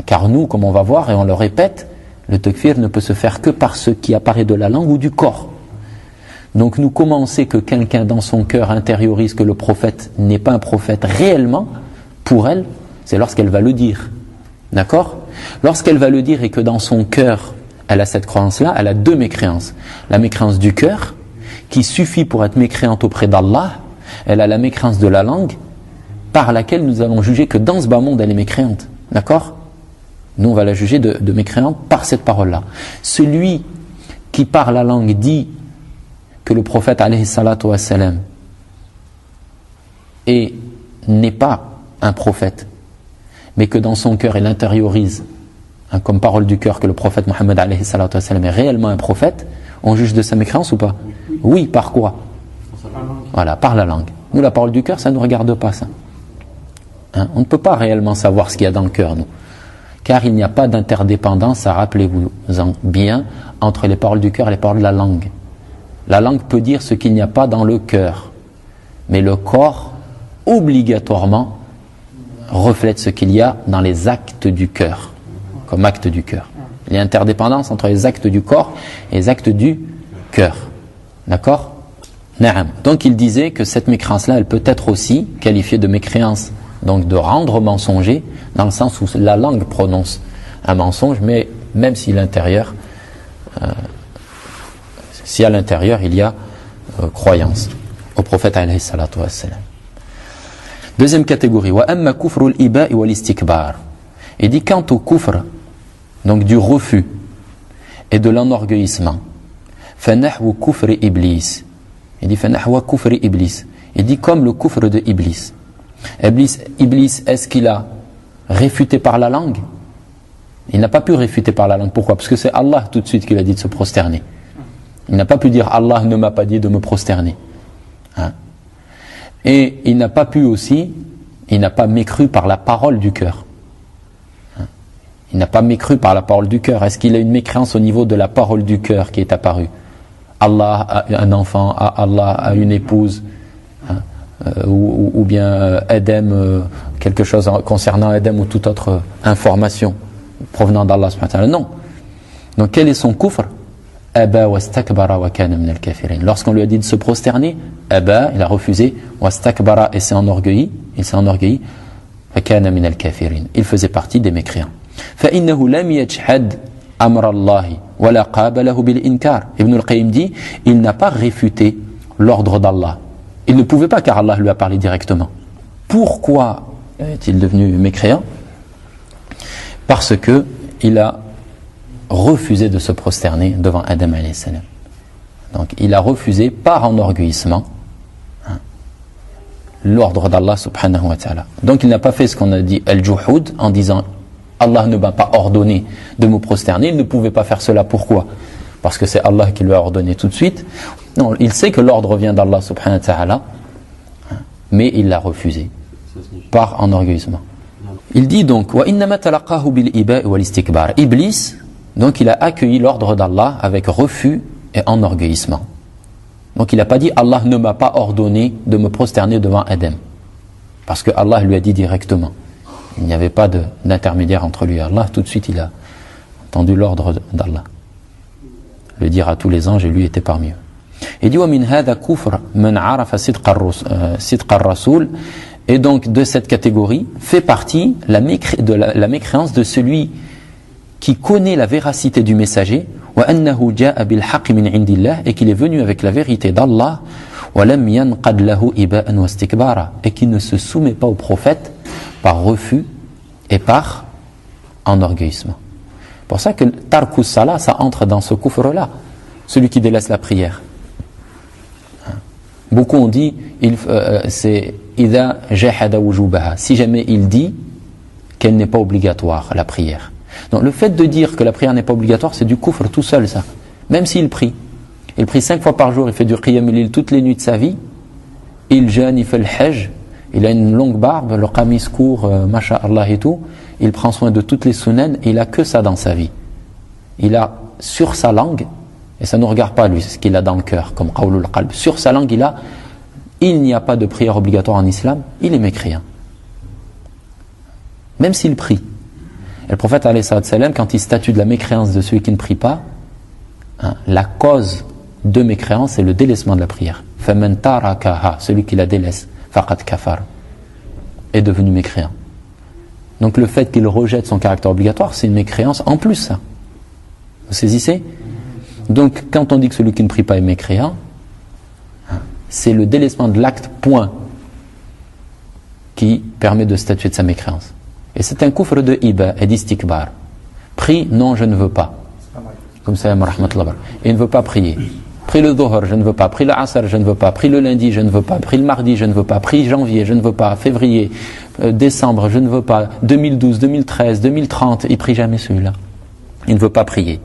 Car nous, comme on va voir et on le répète, le takfir ne peut se faire que par ce qui apparaît de la langue ou du corps. Donc nous, comment on sait que quelqu'un dans son cœur intériorise que le prophète n'est pas un prophète réellement, pour elle, c'est lorsqu'elle va le dire. D'accord? Lorsqu'elle va le dire et que dans son cœur, elle a cette croyance-là, elle a deux mécréances. La mécréance du cœur, qui suffit pour être mécréante auprès d'Allah. Elle a la mécréance de la langue, par laquelle nous allons juger que dans ce bas monde, elle est mécréante. D'accord? Nous, on va la juger de mécréante par cette parole-là. Celui qui, par la langue, dit que le prophète, alayhi salatu wassalam, n'est pas un prophète, mais que dans son cœur, il intériorise, comme parole du cœur, que le prophète Mohammed, alayhi salatu wassalam, est réellement un prophète, on juge de sa mécréance ou pas? Oui, par quoi? Voilà, par la langue. Nous, la parole du cœur, ça ne nous regarde pas, ça. On ne peut pas réellement savoir ce qu'il y a dans le cœur, nous. Car il n'y a pas d'interdépendance, rappelez-vous-en bien, entre les paroles du cœur et les paroles de la langue. La langue peut dire ce qu'il n'y a pas dans le cœur, mais le corps, obligatoirement, reflète ce qu'il y a dans les actes du cœur, comme acte du cœur. Il y a interdépendance entre les actes du corps et les actes du cœur. D'accord? Naam. Donc il disait que cette mécréance-là, elle peut être aussi qualifiée de mécréance, donc de rendre mensonger, dans le sens où la langue prononce un mensonge, mais même si l'intérieur, si à l'intérieur il y a croyance au prophète alayhi salatu wassalam. Deuxième catégorie, wa amma kufru al-iba'i wal istikbar. Il dit quant au kufr, donc du refus et de l'enorgueillissement, fa nahwu kufri iblis. Il dit fa nahwa kufri iblis. Il dit comme le kufr de Iblis. Iblis, est-ce qu'il a réfuté par la langue? Il n'a pas pu réfuter par la langue. Pourquoi? Parce que c'est Allah tout de suite qui lui a dit de se prosterner. Il n'a pas pu dire Allah ne m'a pas dit de me prosterner. Et il n'a pas pu aussi, il n'a pas mécru par la parole du cœur. Il n'a pas mécru par la parole du cœur. Est-ce qu'il a une mécréance au niveau de la parole du cœur qui est apparue? Allah a un enfant, Allah a une épouse, ou bien Adam, quelque chose concernant Adam ou toute autre information provenant d'Allah subhanahu wa ta'ala. Non. Donc quel est son kufr? Aba wastakbara wa kana min al-kafirin. Lorsqu'on lui a dit de se prosterner, Aba, il a refusé, wastakbara, et s'est enorgueilli, wa kana min al-kafirin. Il faisait partie des mécréants. Fa innahu lam yajhad amra Allah wa la qabalahu bil inkar. Ibn al-Qayyim dit, il n'a pas réfuté l'ordre d'Allah. Il ne pouvait pas, car Allah lui a parlé directement. Pourquoi est-il devenu mécréant? Parce que il a refusé de se prosterner devant Adam alayhi salam. Donc il a refusé par enorgueillissement l'ordre d'Allah subhanahu wa ta'ala. Donc il n'a pas fait ce qu'on a dit al-juhud en disant Allah ne m'a pas ordonné de me prosterner. Il ne pouvait pas faire cela. Pourquoi? Parce que c'est Allah qui lui a ordonné tout de suite. Non, il sait que l'ordre vient d'Allah subhanahu wa ta'ala, mais il l'a refusé par enorgueillissement. Il dit donc وَإِنَّمَا تَلَقَّاهُ بِالْإِبَاءِ وَالْإِسْتِكْبَارِ. Iblis, donc il a accueilli l'ordre d'Allah avec refus et enorgueillissement. Donc il n'a pas dit Allah ne m'a pas ordonné de me prosterner devant Adam, parce que Allah lui a dit directement. Il n'y avait pas d'intermédiaire entre lui et Allah. Tout de suite il a entendu l'ordre d'Allah. Le dire à tous les anges, et lui était parmi eux. Il dit وَمِنْ هَذَا كُفْرَ مَنْ عَرَفَ صِدْقَ الرَّسُولِ. Et donc de cette catégorie fait partie la mécréance de celui qui connaît la véracité du messager, وأنه جاء بالحق من عند الله, et qu'il est venu avec la vérité d'Allah, ولم ينقد له إباء واستكبارا, et qui ne se soumet pas au prophète par refus et par enorgueillissement. Pour ça que tarkus salah, ça entre dans ce kufr-là, celui qui délaisse la prière. Beaucoup ont dit c'est إذا جحد وجوبها, si jamais il dit qu'elle n'est pas obligatoire, la prière. Donc le fait de dire que la prière n'est pas obligatoire, c'est du kufr tout seul, ça. Même s'il prie. Il prie 5 fois par jour, il fait du qiyam al-layl toutes les nuits de sa vie, il jeûne, il fait le hajj, il a une longue barbe, le qamis court, masha'Allah et tout, il prend soin de toutes les sunan, et il a que ça dans sa vie. Il a sur sa langue, et ça ne regarde pas lui, ce qu'il a dans le cœur, comme qawlul qalb, sur sa langue il n'y a pas de prière obligatoire en islam, il est mécréant. Même s'il prie. Et le prophète, quand il statue de la mécréance de celui qui ne prie pas, la cause de mécréance, c'est le délaissement de la prière. فَمَنْ تَرَكَهَا, celui qui la délaisse, فَقَدْ كَفَرَ, est devenu mécréant. Donc le fait qu'il rejette son caractère obligatoire, c'est une mécréance en plus, ça. Vous saisissez? Donc quand on dit que celui qui ne prie pas est mécréant, c'est le délaissement de l'acte, point, qui permet de statuer de sa mécréance. Et c'est un kufr de iba et d'istikbar. Prie, non, je ne veux pas. Comme ça, rahmatullah. Et il ne veut pas prier. Prie le dhuhr, je ne veux pas. Prie le asr, je ne veux pas. Prie le lundi, je ne veux pas. Prie le mardi, je ne veux pas. Prie janvier, je ne veux pas. Février, décembre, je ne veux pas. 2012, 2013, 2030, il prie jamais celui-là. Il ne veut pas prier.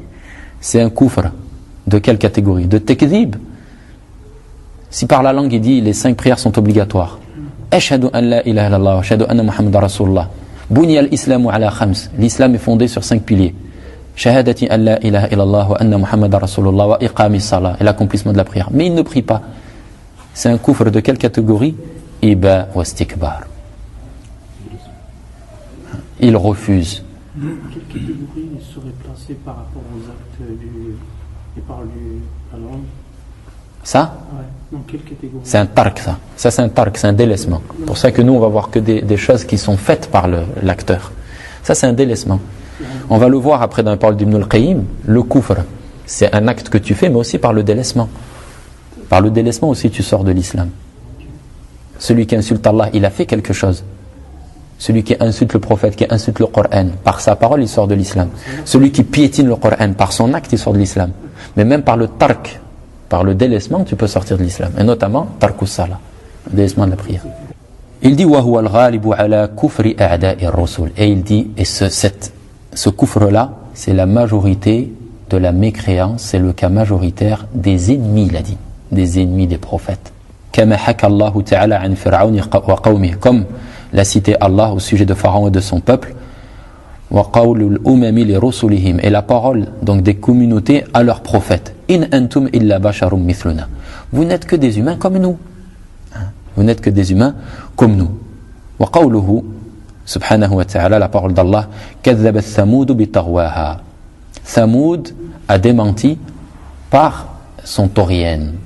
C'est un kufr. De quelle catégorie? De tekdhib. Si par la langue il dit les 5 prières sont obligatoires. Ashhadu an la ilaha illallah wa ashhadu anna Muhammadan Rasulullah. Bunya al-islamu ala khams. L'islam est fondé sur 5 piliers. Shahadati an la ilaha illallah wa anna Muhammadan Rasulullah wa iqami salah, et l'accomplissement de la prière. Mais il ne prie pas. C'est un kufr de quelle catégorie? Iba wa istikbar. Il refuse. Quelle catégorie serait placée par rapport aux actes et par la langue? Ça? Ouais. Dans quelle catégorie? C'est un tark, ça. Ça, c'est un tark, c'est un délaissement. C'est pour ça que nous, on va voir que des choses qui sont faites par l'acteur. Ça, c'est un délaissement. On va le voir après dans la parole d'Ibn al-Qayyim. Le kufr, c'est un acte que tu fais, mais aussi par le délaissement. Par le délaissement aussi, tu sors de l'islam. Celui qui insulte Allah, il a fait quelque chose. Celui qui insulte le prophète, qui insulte le Coran, par sa parole, il sort de l'islam. Celui qui piétine le Coran, par son acte, il sort de l'islam. Mais même par le tark, par le délaissement, tu peux sortir de l'islam. Et notamment, tarkus salah, le délaissement de la prière. Il dit وَهُوَ الْغَالِبُ عَلَى كُفْرِ أَعْدَاءِ الرُّسُلِ. Et il dit, et ce kufr-là, c'est la majorité de la mécréance, c'est le cas majoritaire des ennemis, il a dit, des ennemis des prophètes. كَمَا حَكَى اللَّهُ تَعَالَى عَنْ فِرْعَوْنِ وَقَوْمِهِ, comme l'a cité Allah au sujet de Pharaon et de son peuple. وَقَوْلُ الْأُمَمِ لِرُسُلِهِمْ, et la parole donc des communautés à leurs prophètes. إِنْ أَنْتُمْ إِلَّا بَشَرٌ مِثْلُنَا. Vous n'êtes que des humains comme nous. Vous n'êtes que des humains comme nous. وَقَوْلُهُ subhanahu wa ta'ala, la parole d'Allah, كَذَّبَتْ ثَمُودُ بِطَغْوَاهَا. Thamoud a démenti par son taurienne,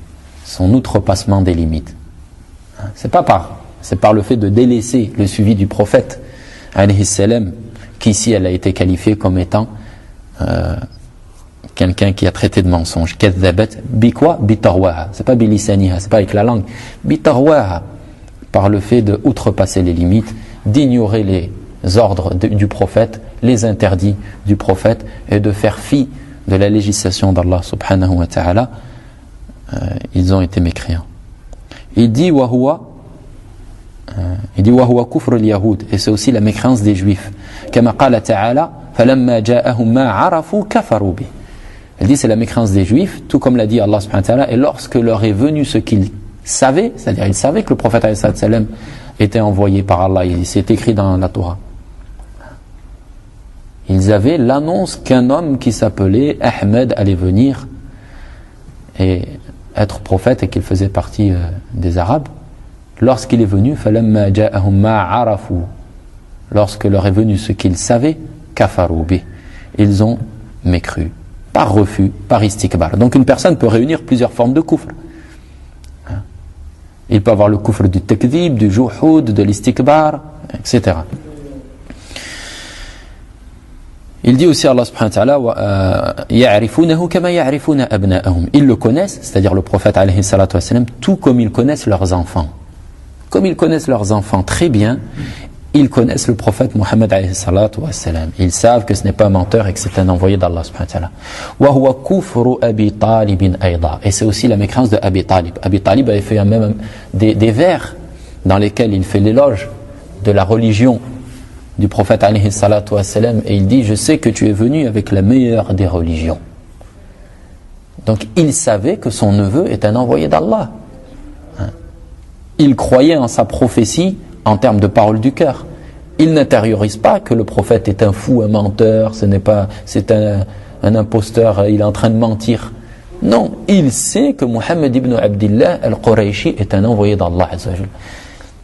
son outrepassement des limites. C'est par le fait de délaisser le suivi du prophète, alayhi salam, qu'ici elle a été qualifiée comme étant quelqu'un qui a traité de mensonge. كَذَّبَتْ بِكْوَا بِطَغْوَاهَا. C'est pas bilisaniha, c'est pas avec la langue. بِطَغْوَاهَا, par le fait de outrepasser les limites, d'ignorer les ordres du prophète, les interdits du prophète, et de faire fi de la législation d'Allah subhanahu wa ta'ala ils ont été mécréants. Il dit wa huwa kufr al-yahoud, et c'est aussi la mécréance des juifs. Kama qala ta'ala falamma ja'ahum ma 'arafu kafaru bi. Il dit c'est la mécréance des juifs, tout comme l'a dit Allah subhanahu wa ta'ala, et lorsque leur est venu ce qu'ils savaient, c'est-à-dire ils savaient que le prophète alayhi salam était envoyé par Allah, c'est écrit dans la Torah. Ils avaient l'annonce qu'un homme qui s'appelait Ahmed allait venir et être prophète et qu'il faisait partie des Arabes. Lorsqu'il est venu, فَلَمَّا جَاءَهُمْ مَا عَرَفُوا, lorsque leur est venu ce qu'ils savaient, كَفَرُوا بِهِ, ils ont mécru, par refus, par istikbar. Donc une personne peut réunir plusieurs formes de kufr. Il peut avoir le kufr du takdhib, du juhud, de l'istikbar, etc. Il dit aussi Allah subhanahu wa ta'ala يَعْرِفُونَهُ كَمَا يَعْرِفُونَ أَبْنَاءَهُم. Ils le connaissent, c'est-à-dire le prophète alayhi salatu wassalam, tout comme ils connaissent leurs enfants. Comme ils connaissent leurs enfants très bien, ils connaissent le prophète Muhammad alayhi salatu wassalam. Ils savent que ce n'est pas un menteur et que c'est un envoyé d'Allah subhanahu wa ta'ala. وَهُوَ كُفْرُ أَبِي طَالِبٍ أَيْضًا. Et c'est aussi la mécréance de Abi Talib. Abi Talib avait fait même des vers dans lesquels il fait l'éloge de la religion du prophète alayhi salatu wassalam, et il dit: je sais que tu es venu avec la meilleure des religions. Donc il savait que son neveu est un envoyé d'Allah. Il croyait en sa prophétie en termes de parole du cœur. Il n'intériorise pas que le prophète est un fou, un menteur, c'est un imposteur, il est en train de mentir. Non, il sait que Muhammad ibn Abdillah al-Qurayshi est un envoyé d'Allah.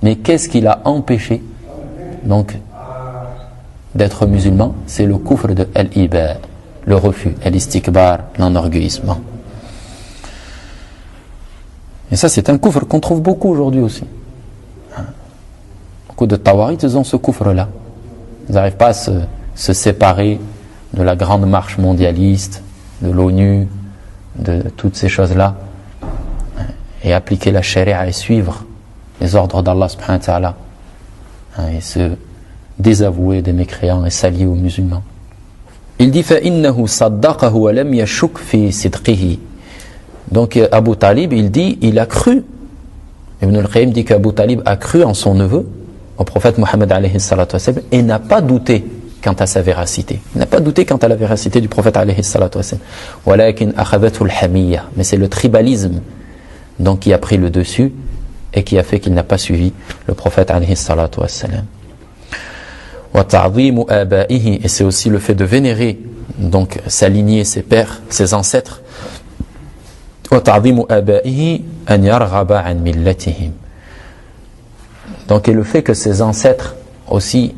Mais qu'est-ce qui l'a empêché donc d'être musulman? C'est le kufr de al-iba, le refus, al-istikbar, l'enorgueillissement. Et ça, c'est un kufr qu'on trouve beaucoup aujourd'hui aussi. Beaucoup de tawarit, ils ont ce kufr-là. Ils n'arrivent pas à se séparer de la grande marche mondialiste, de l'ONU, de toutes ces choses-là, et appliquer la sharia et suivre les ordres d'Allah subhanahu wa ta'ala, et se désavouer des mécréants et s'allier aux musulmans. Il dit فَإِنَّهُ صَدَّقَهُ وَلَمْ يَشُكْ فِي صِدْقِهِ. Donc Abu Talib, il dit, il a cru. Ibn al-Qayyim dit qu'Abu Talib a cru en son neveu, au prophète Muhammad alayhi salatu wassalam, et n'a pas douté quant à sa véracité. Il n'a pas douté quant à la véracité du prophète alayhi salatu wassalam. وَلَكِنْ أَخَذَتْهُ الْحَمِيَّةِ. Mais c'est le tribalisme donc qui a pris le dessus et qui a fait qu'il n'a pas suivi le prophète alayhi salatu wassalam. وَتَعْظِيمُ آبَائِهِ. Et c'est aussi le fait de vénérer donc sa lignée, ses pères, ses ancêtres. وَتَعْظِيمُ آبَائِهِ أَنْ يَرْغَبَ عَنْ مِلَّتِهِمْ. Donc, et le fait que ses ancêtres aussi,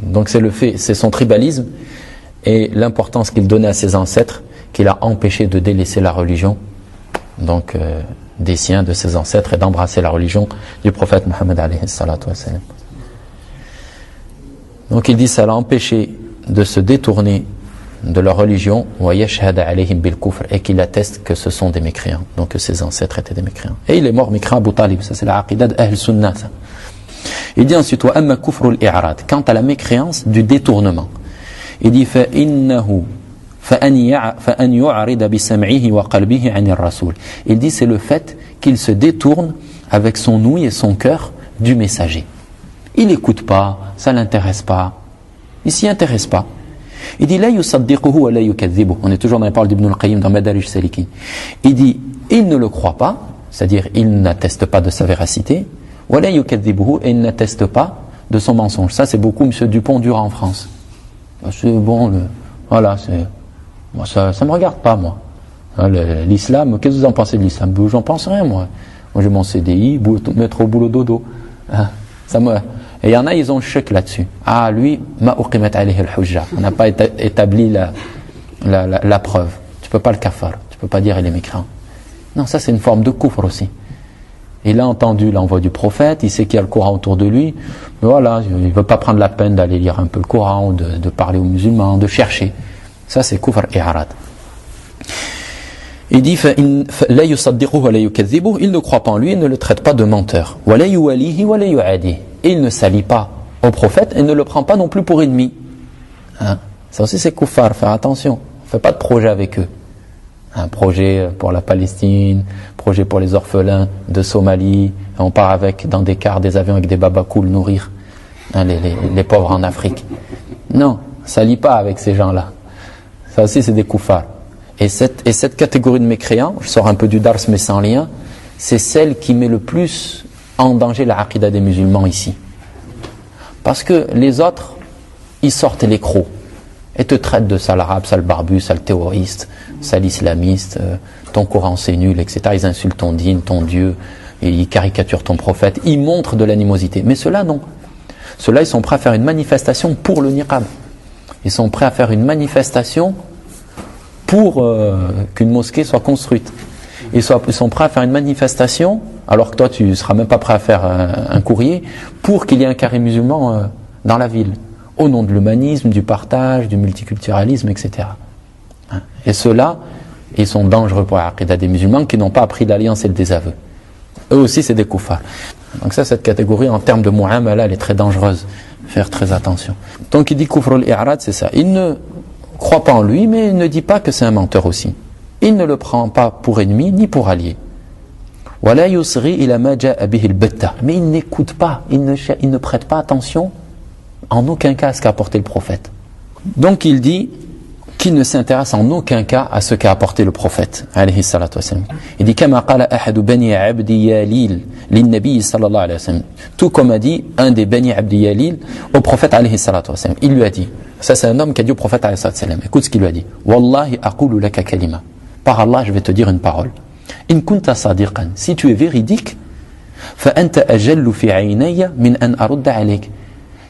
donc c'est son tribalisme et l'importance qu'il donnait à ses ancêtres qui l'a empêché de délaisser la religion donc des siens, de ses ancêtres, et d'embrasser la religion du prophète Muhammad alayhi salatu wassalam. Donc il dit ça l'a empêché de se détourner de leur religion, et qu'il atteste que ce sont des mécréants, donc que ses ancêtres étaient des mécréants. Et il est mort mécréant, Abu Talib. Ça c'est la aqidah d'Ahl Sunnah. Il dit ensuite وَأَمَّا كُفْرُ الْإِعْرَاضِ. Quant à la mécréance du détournement, il dit فَإِنَّهُ فَأَنْ يُعْرِضَ بِسَمْعِهِ وَقَلْبِهِ عَنِ الرَّسُولِ. Il dit c'est le fait qu'il se détourne avec son ouïe et son cœur du messager. Il n'écoute pas, ça ne l'intéresse pas, il s'y intéresse pas. Il dit la yusaddiquhu wa la yukadhibuhu. On est toujours dans les paroles d'Ibn al-Qayyim dans Madarij Salikin. Il dit il ne le croit pas, c'est-à-dire il n'atteste pas de sa véracité, wa la yukadhibuhu, et il n'atteste pas de son mensonge. Ça c'est beaucoup M. Dupont-Durand en France. C'est bon, voilà, moi ça me regarde pas moi. L'islam, qu'est-ce que vous en pensez de l'islam? J'en pense rien moi. Moi j'ai mon CDI, mettre au boulot dodo. Et il y en a, ils ont le chèque là-dessus. Ah, lui, ma uqimat alayhi al-hujja. On n'a pas établi la preuve. Tu peux pas le kafar. Tu peux pas dire il est mécréant. Non, ça c'est une forme de kufr aussi. Il a entendu l'envoi du prophète, il sait qu'il y a le Coran autour de lui, mais voilà, il ne veut pas prendre la peine d'aller lire un peu le Coran, de parler aux musulmans, de chercher. Ça c'est kufr i'rad. Il dit la yusaddiquhu wa la yukadhibuhu, il ne croit pas en lui, il ne le traite pas de menteur. Wa la yuwalihi wa la yu'adihi. Et il ne s'allie pas au prophète et ne le prend pas non plus pour ennemi. Ça aussi c'est kuffar, faire attention. On fait pas de projet avec eux. Un projet pour la Palestine, projet pour les orphelins de Somalie, et on part dans des cars, des avions avec des babacools nourrir les pauvres en Afrique. Non, ça lie pas avec ces gens-là. Ça aussi c'est des koufars. Et cette catégorie de mécréants, je sors un peu du dars mais sans lien, c'est celle qui met le plus en danger la aqida des musulmans ici. Parce que les autres, ils sortent les crocs et te traitent de sale arabe, sale barbu, sale terroriste, sale islamiste, ton Coran c'est nul, etc. Ils insultent ton dîne, ton Dieu, et ils caricaturent ton prophète, ils montrent de l'animosité. Mais ceux-là, non. Ceux-là, ils sont prêts à faire une manifestation pour le niqab. Ils sont prêts à faire une manifestation pour qu'une mosquée soit construite. Ils sont prêts à faire une manifestation, alors que toi, tu ne seras même pas prêt à faire un courrier, pour qu'il y ait un carré musulman dans la ville, au nom de l'humanisme, du partage, du multiculturalisme, etc. Et ceux-là, ils sont dangereux pour l'aqida des musulmans qui n'ont pas appris l'alliance et le désaveu. Eux aussi, c'est des koufars. Donc ça, cette catégorie, en termes de mu'amala, elle est très dangereuse. Faire très attention. Donc il dit kufr al-i'rad, c'est ça. Il ne croit pas en lui, mais il ne dit pas que c'est un menteur aussi. Il ne le prend pas pour ennemi, ni pour allié. وَلَا يُصْغِي إِلَى مَا جَاءَ بِهِ الْبَتَّةِ. Mais il n'écoute pas, il ne prête pas attention en aucun cas à ce qu'a apporté le prophète. Donc il dit qu'il ne s'intéresse en aucun cas à ce qu'a apporté le prophète, alayhi salatu wassalam. Il dit كما قال أحد بني عبد ياليل للنبي صلى الله عليه وسلم. Tout comme a dit un des bani Abdi Yalil au prophète alayhi salatu wassalam. Il lui a dit, ça c'est un homme qui a dit au prophète alayhi salatu wassalam, écoute ce qu'il lui a dit. Wallahi aqulu laka kalima. Par Allah, je vais te dire une parole. In kunta sadiqan, si tu es véridique, fa anta ajallu fi aynaya min an arudda alayk.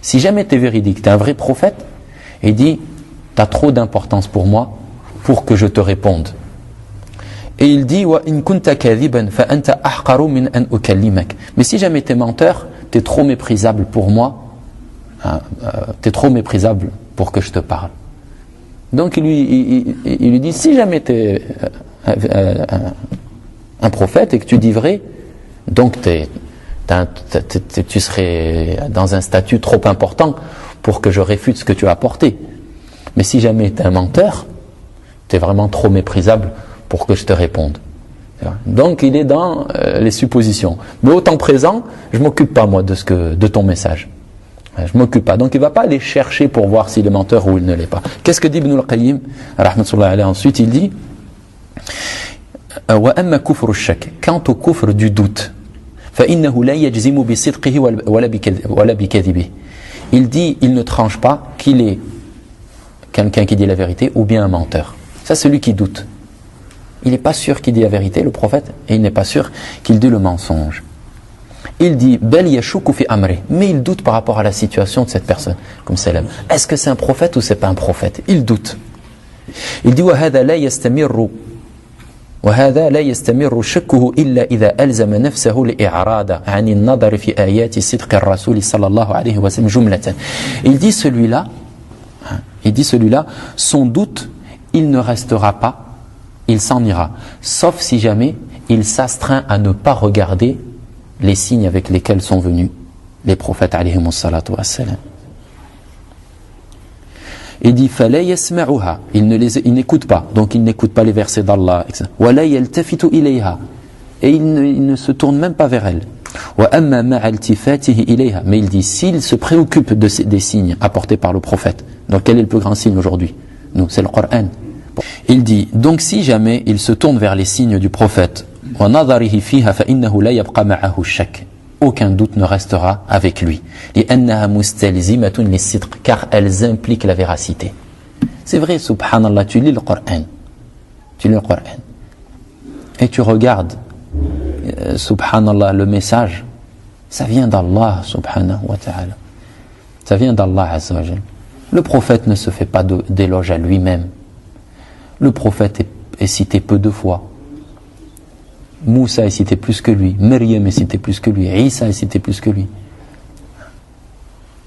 Si jamais tu es véridique, tu es un vrai prophète, il dit, tu as trop d'importance pour moi pour que je te réponde. Et il dit, wa in kunta kadhiban fa anta ahqaru min an ukallimak. Mais si jamais tu es menteur, tu es trop méprisable pour moi, tu es trop méprisable pour que je te parle. Donc il lui dit, si jamais tu es un prophète et que tu dis vrai, donc tu serais dans un statut trop important pour que je réfute ce que tu as apporté. Mais si jamais tu es un menteur, tu es vraiment trop méprisable pour que je te réponde. Donc il est dans les suppositions. Mais au temps présent, je ne m'occupe pas moi de ton message. Je ne m'occupe pas. Donc il ne va pas aller chercher pour voir s'il est menteur ou il ne l'est pas. Qu'est-ce que dit Ibn al-Qayyim rahmatullahi alayhi? Ensuite il dit وَأَمَّا كُفْرُ الشَّكِّ. Quant au kufr du doute, فَإِنَّهُ لَا يَجْزِمُ بِصِدْقِهِ وَلَا بِكَذِبِهِ. Il dit, il ne tranche pas qu'il est quelqu'un qui dit la vérité ou bien un menteur. Ça, c'est celui qui doute. Il n'est pas sûr qu'il dit la vérité, le prophète, et il n'est pas sûr qu'il dit le mensonge. Il dit bel yashuku fi amri, mais il doute par rapport à la situation de cette personne. Comme Salam. Est-ce que c'est un prophète ou c'est pas un prophète? Il doute. Il dit وهذا لا يستمر شكه إلا إذا ألزم نفسه الإعراض عن النظر في آيات صدق الرسول صلى الله عليه وسلم جملة. Il dit celui-là, son doute, il ne restera pas, il s'en ira, sauf si jamais il s'astreint à ne pas regarder les signes avec lesquels sont venus les prophètes alayhimus salatu wassalam. Il dit فَلَا يَسْمَعُهَا. Il n'écoute pas, donc il n'écoute pas les versets d'Allah, etc. وَلَا يَلْتَفِتُ إِلَيْهَا. Et il ne se tourne même pas vers elle. وَأَمَّا مَعَ الْتِفَاتِهِ إِلَيْهَا. Mais il dit, s'il se préoccupe des signes apportés par le prophète, donc quel est le plus grand signe aujourd'hui? Nous, c'est le Coran. Il dit, donc si jamais il se tourne vers les signes du prophète, وَنَظَرِهِ فِيهَا فَإِنَّهُ لَا يَبْقَى مَعَهُ الشَّكِّ. Aucun doute ne restera avec lui. لأنها مستلزمة للصدق, car elles impliquent la véracité. C'est vrai, subhanallah, tu lis le Coran. Et tu regardes, subhanallah, le message, ça vient d'Allah, subhanahu wa ta'ala. Ça vient d'Allah, azza wa jal. Le prophète ne se fait pas d'éloge à lui-même. Le prophète est cité peu de fois. Moussa est cité plus que lui, Maryam est cité plus que lui, Isa est cité plus que lui.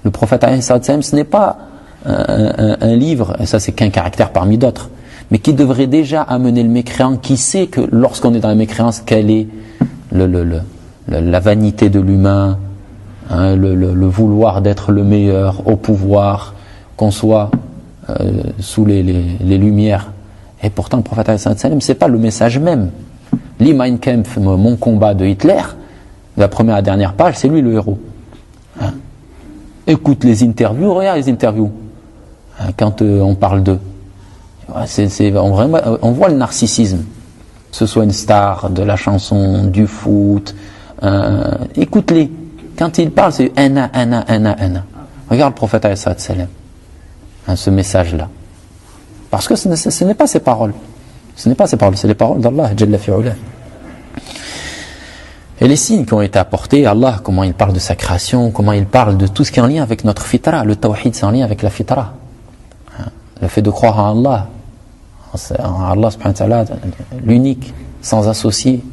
Le prophète alayhi salam, ce n'est pas un livre, et ça c'est qu'un caractère parmi d'autres, mais qui devrait déjà amener le mécréant, qui sait que lorsqu'on est dans la mécréance, quelle est la vanité de l'humain, hein, le vouloir d'être le meilleur, au pouvoir, qu'on soit sous les lumières Et pourtant, le prophète sallallahu alayhi wa sallam, c'est pas le message même. Lis Mein Kampf, mon combat de Hitler, de la première à la dernière page, c'est lui le héros. Hein? Écoute les interviews, regarde les interviews. Hein, quand on parle d'eux. On voit le narcissisme. Que ce soit une star de la chanson, du foot. Écoute-les. Quand ils parlent, c'est Ana. Regarde le prophète sallallahu alayhi wa sallam. Hein, ce message-là. Parce que ce n'est pas ses paroles. Ce n'est pas ses paroles, c'est les paroles d'Allah Jalla fi'ula. Et les signes qui ont été apportés, Allah, comment il parle de sa création, comment il parle de tout ce qui est en lien avec notre fitra. Le tawhid, c'est en lien avec la fitra. Le fait de croire en Allah, en Allah subhanahu wa ta'ala, l'unique, sans associé,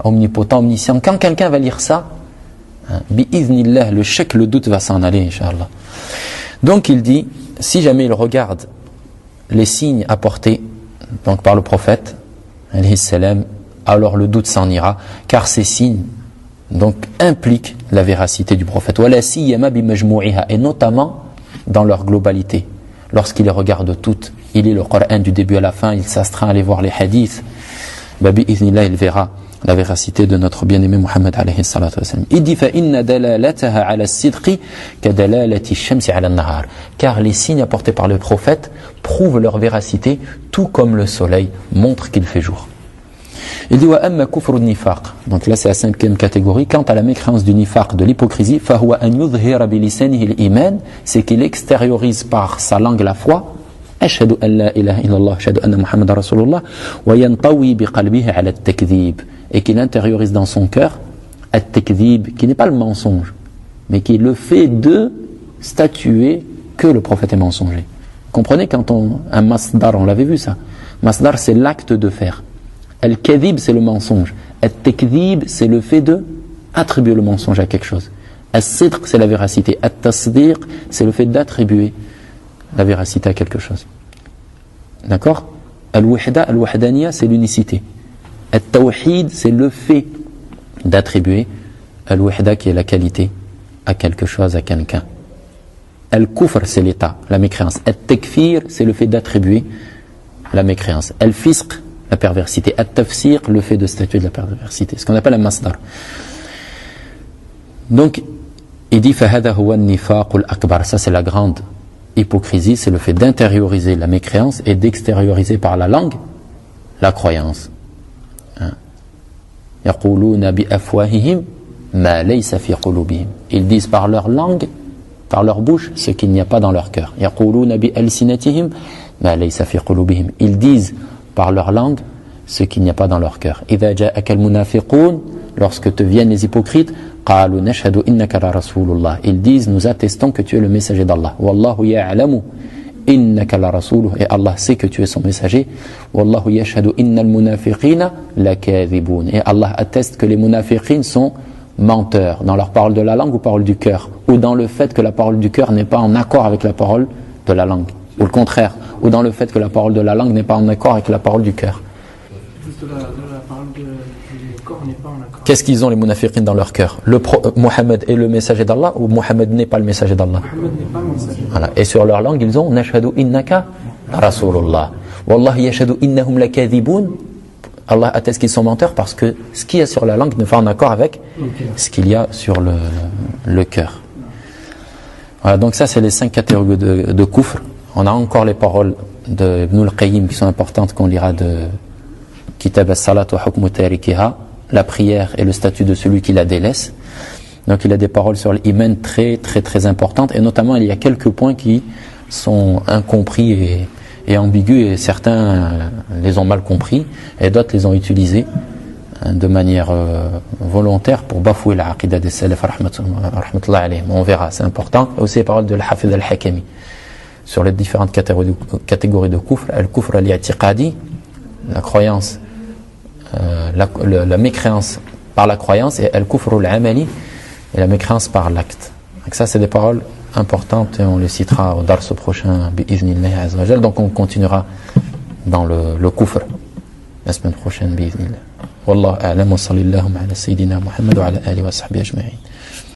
omnipotent, omniscient. Quand quelqu'un va lire ça, bi'iznillah, le shak, le doute va s'en aller, Inch'Allah. Donc il dit, si jamais il regarde les signes apportés donc par le prophète, alayhi salam, alors le doute s'en ira, car ces signes donc impliquent la véracité du prophète. Wala siyama bimajmu'iha, et notamment dans leur globalité. Lorsqu'il les regarde toutes, il lit le Coran du début à la fin, il s'astreint à aller voir les hadiths, bi'iznillah, il verra la véracité de notre bien-aimé Muhammad alayhi salatu wa sallam. Il dit فَإِنَّ دَلَالَتَهَا عَلَى الصِّدْقِ كَدَلَالَةِ الشَّمْسِ عَلَى النَّهَارِ. Car les signes apportés par le prophète prouvent leur véracité, tout comme le soleil montre qu'il fait jour. Il dit وَأَمَّا كُفْرُ النِّفَاقِ. Donc là c'est la cinquième catégorie. Quant à la mécréance du nifaq, de l'hypocrisie, فَهُوَ أَنْ يُظْهِرَ بِلِسَانِهِ الْإِيمَانِ, c'est qu'il extériorise par sa langue la foi, أشهد أن لا إله إلا الله أشهد أن محمد رسول الله وينطوي بقلبه على التكذيب, et qu'il intériorise dans son cœur at-takdhib, qui n'est pas le mensonge, mais qui est le fait de statuer que le prophète est mensonger. Vous comprenez, quand un masdar, on l'avait vu ça, masdar c'est l'acte de faire, al-kadhib c'est le mensonge, at-takdhib c'est le fait de attribuer le mensonge à quelque chose, as-sidq c'est la véracité, at-tasdiq c'est le fait d'attribuer la véracité à quelque chose. D'accord? Al-wahda, al-wahdaniya c'est l'unicité. Al-tawhid, c'est le fait d'attribuer al-wahda, qui est la qualité, à quelque chose, à quelqu'un. Al-kufr, c'est l'état, la mécréance. Al-takfir, c'est le fait d'attribuer la mécréance. Al-fisq, la perversité. Al-tafsir, le fait de statuer de la perversité. Ce qu'on appelle un masdar. Donc, il dit فَهَذَا هُوَ النِّفَاقُ الْأَكْبَرُ. Ça, c'est la grande hypocrisie, c'est le fait d'intérioriser la mécréance et d'extérioriser par la langue la croyance. يقولون بأفواههم ما ليس في قلوبهم. Ils disent par leur langue, par leur bouche, ce qu'il n'y a pas dans leur cœur. يقولون بألسنتهم ما ليس في قلوبهم. Ils disent par leur langue ce qu'il n'y a pas dans leur cœur. إذا جاءك المنافقون, lorsque te viennent les hypocrites, قالوا نشهد إنك لرسول الله. Ils disent, nous attestons que tu es le messager d'Allah. والله يعلم إنك لرسوله, et Allah sait que tu es son messager. والله يشهد إن المنافقين لكاذبون, et Allah atteste que les munafiqines sont menteurs dans leur parole de la langue ou parole du cœur, ou dans le fait que la parole du cœur n'est pas en accord avec la parole de la langue, ou le contraire, ou dans le fait que la parole de la langue n'est pas en accord avec la parole du cœur. Juste la parole du corps n'est pas en accord. Qu'est-ce qu'ils ont les munafiqines dans leur cœur? Mohammed est le messager d'Allah, ou Mohammed n'est pas le messager d'Allah? Mohammed n'est pas le messager. Voilà. Et sur leur langue ils ont nashhadu innaka rasulullah, wallahi yashhadu innahum lakadhibun. Allah atteste qu'ils sont menteurs parce que ce qu'il y a sur la langue n'est pas en accord avec ce qu'il y a sur le cœur. Voilà, donc ça c'est les 5 catégories de kufr. On a encore les paroles de Ibn al-Qayyim qui sont importantes, qu'on lira de Kitab as-Salat wa hukmu tarikiha, la prière et le statut de celui qui la délaisse. Donc il a des paroles sur l'iman très très très importantes, et notamment il y a quelques points qui sont incompris et ambigus, et certains les ont mal compris et d'autres les ont utilisés de manière volontaire pour bafouer la aqidah des salaf rahmatullah alayhim. On verra, c'est important. Et aussi les paroles de l'Hafidh al-Hakami sur les différentes catégories de kufr. Al-kufr al-i'tiqadi, la croyance, la mécréance par la croyance, et al-kufr al-amali, et la mécréance par l'acte. Donc ça c'est des paroles importantes, et on les citera au dars prochain bi'idhnillah azza wa jal. Donc on continuera dans le kufr la semaine prochaine bi'idhnillah. Wallahu a'lam, wa sallallahu ala sayyidina Muhammad wa ala alihi wa sahbihi ajma'in.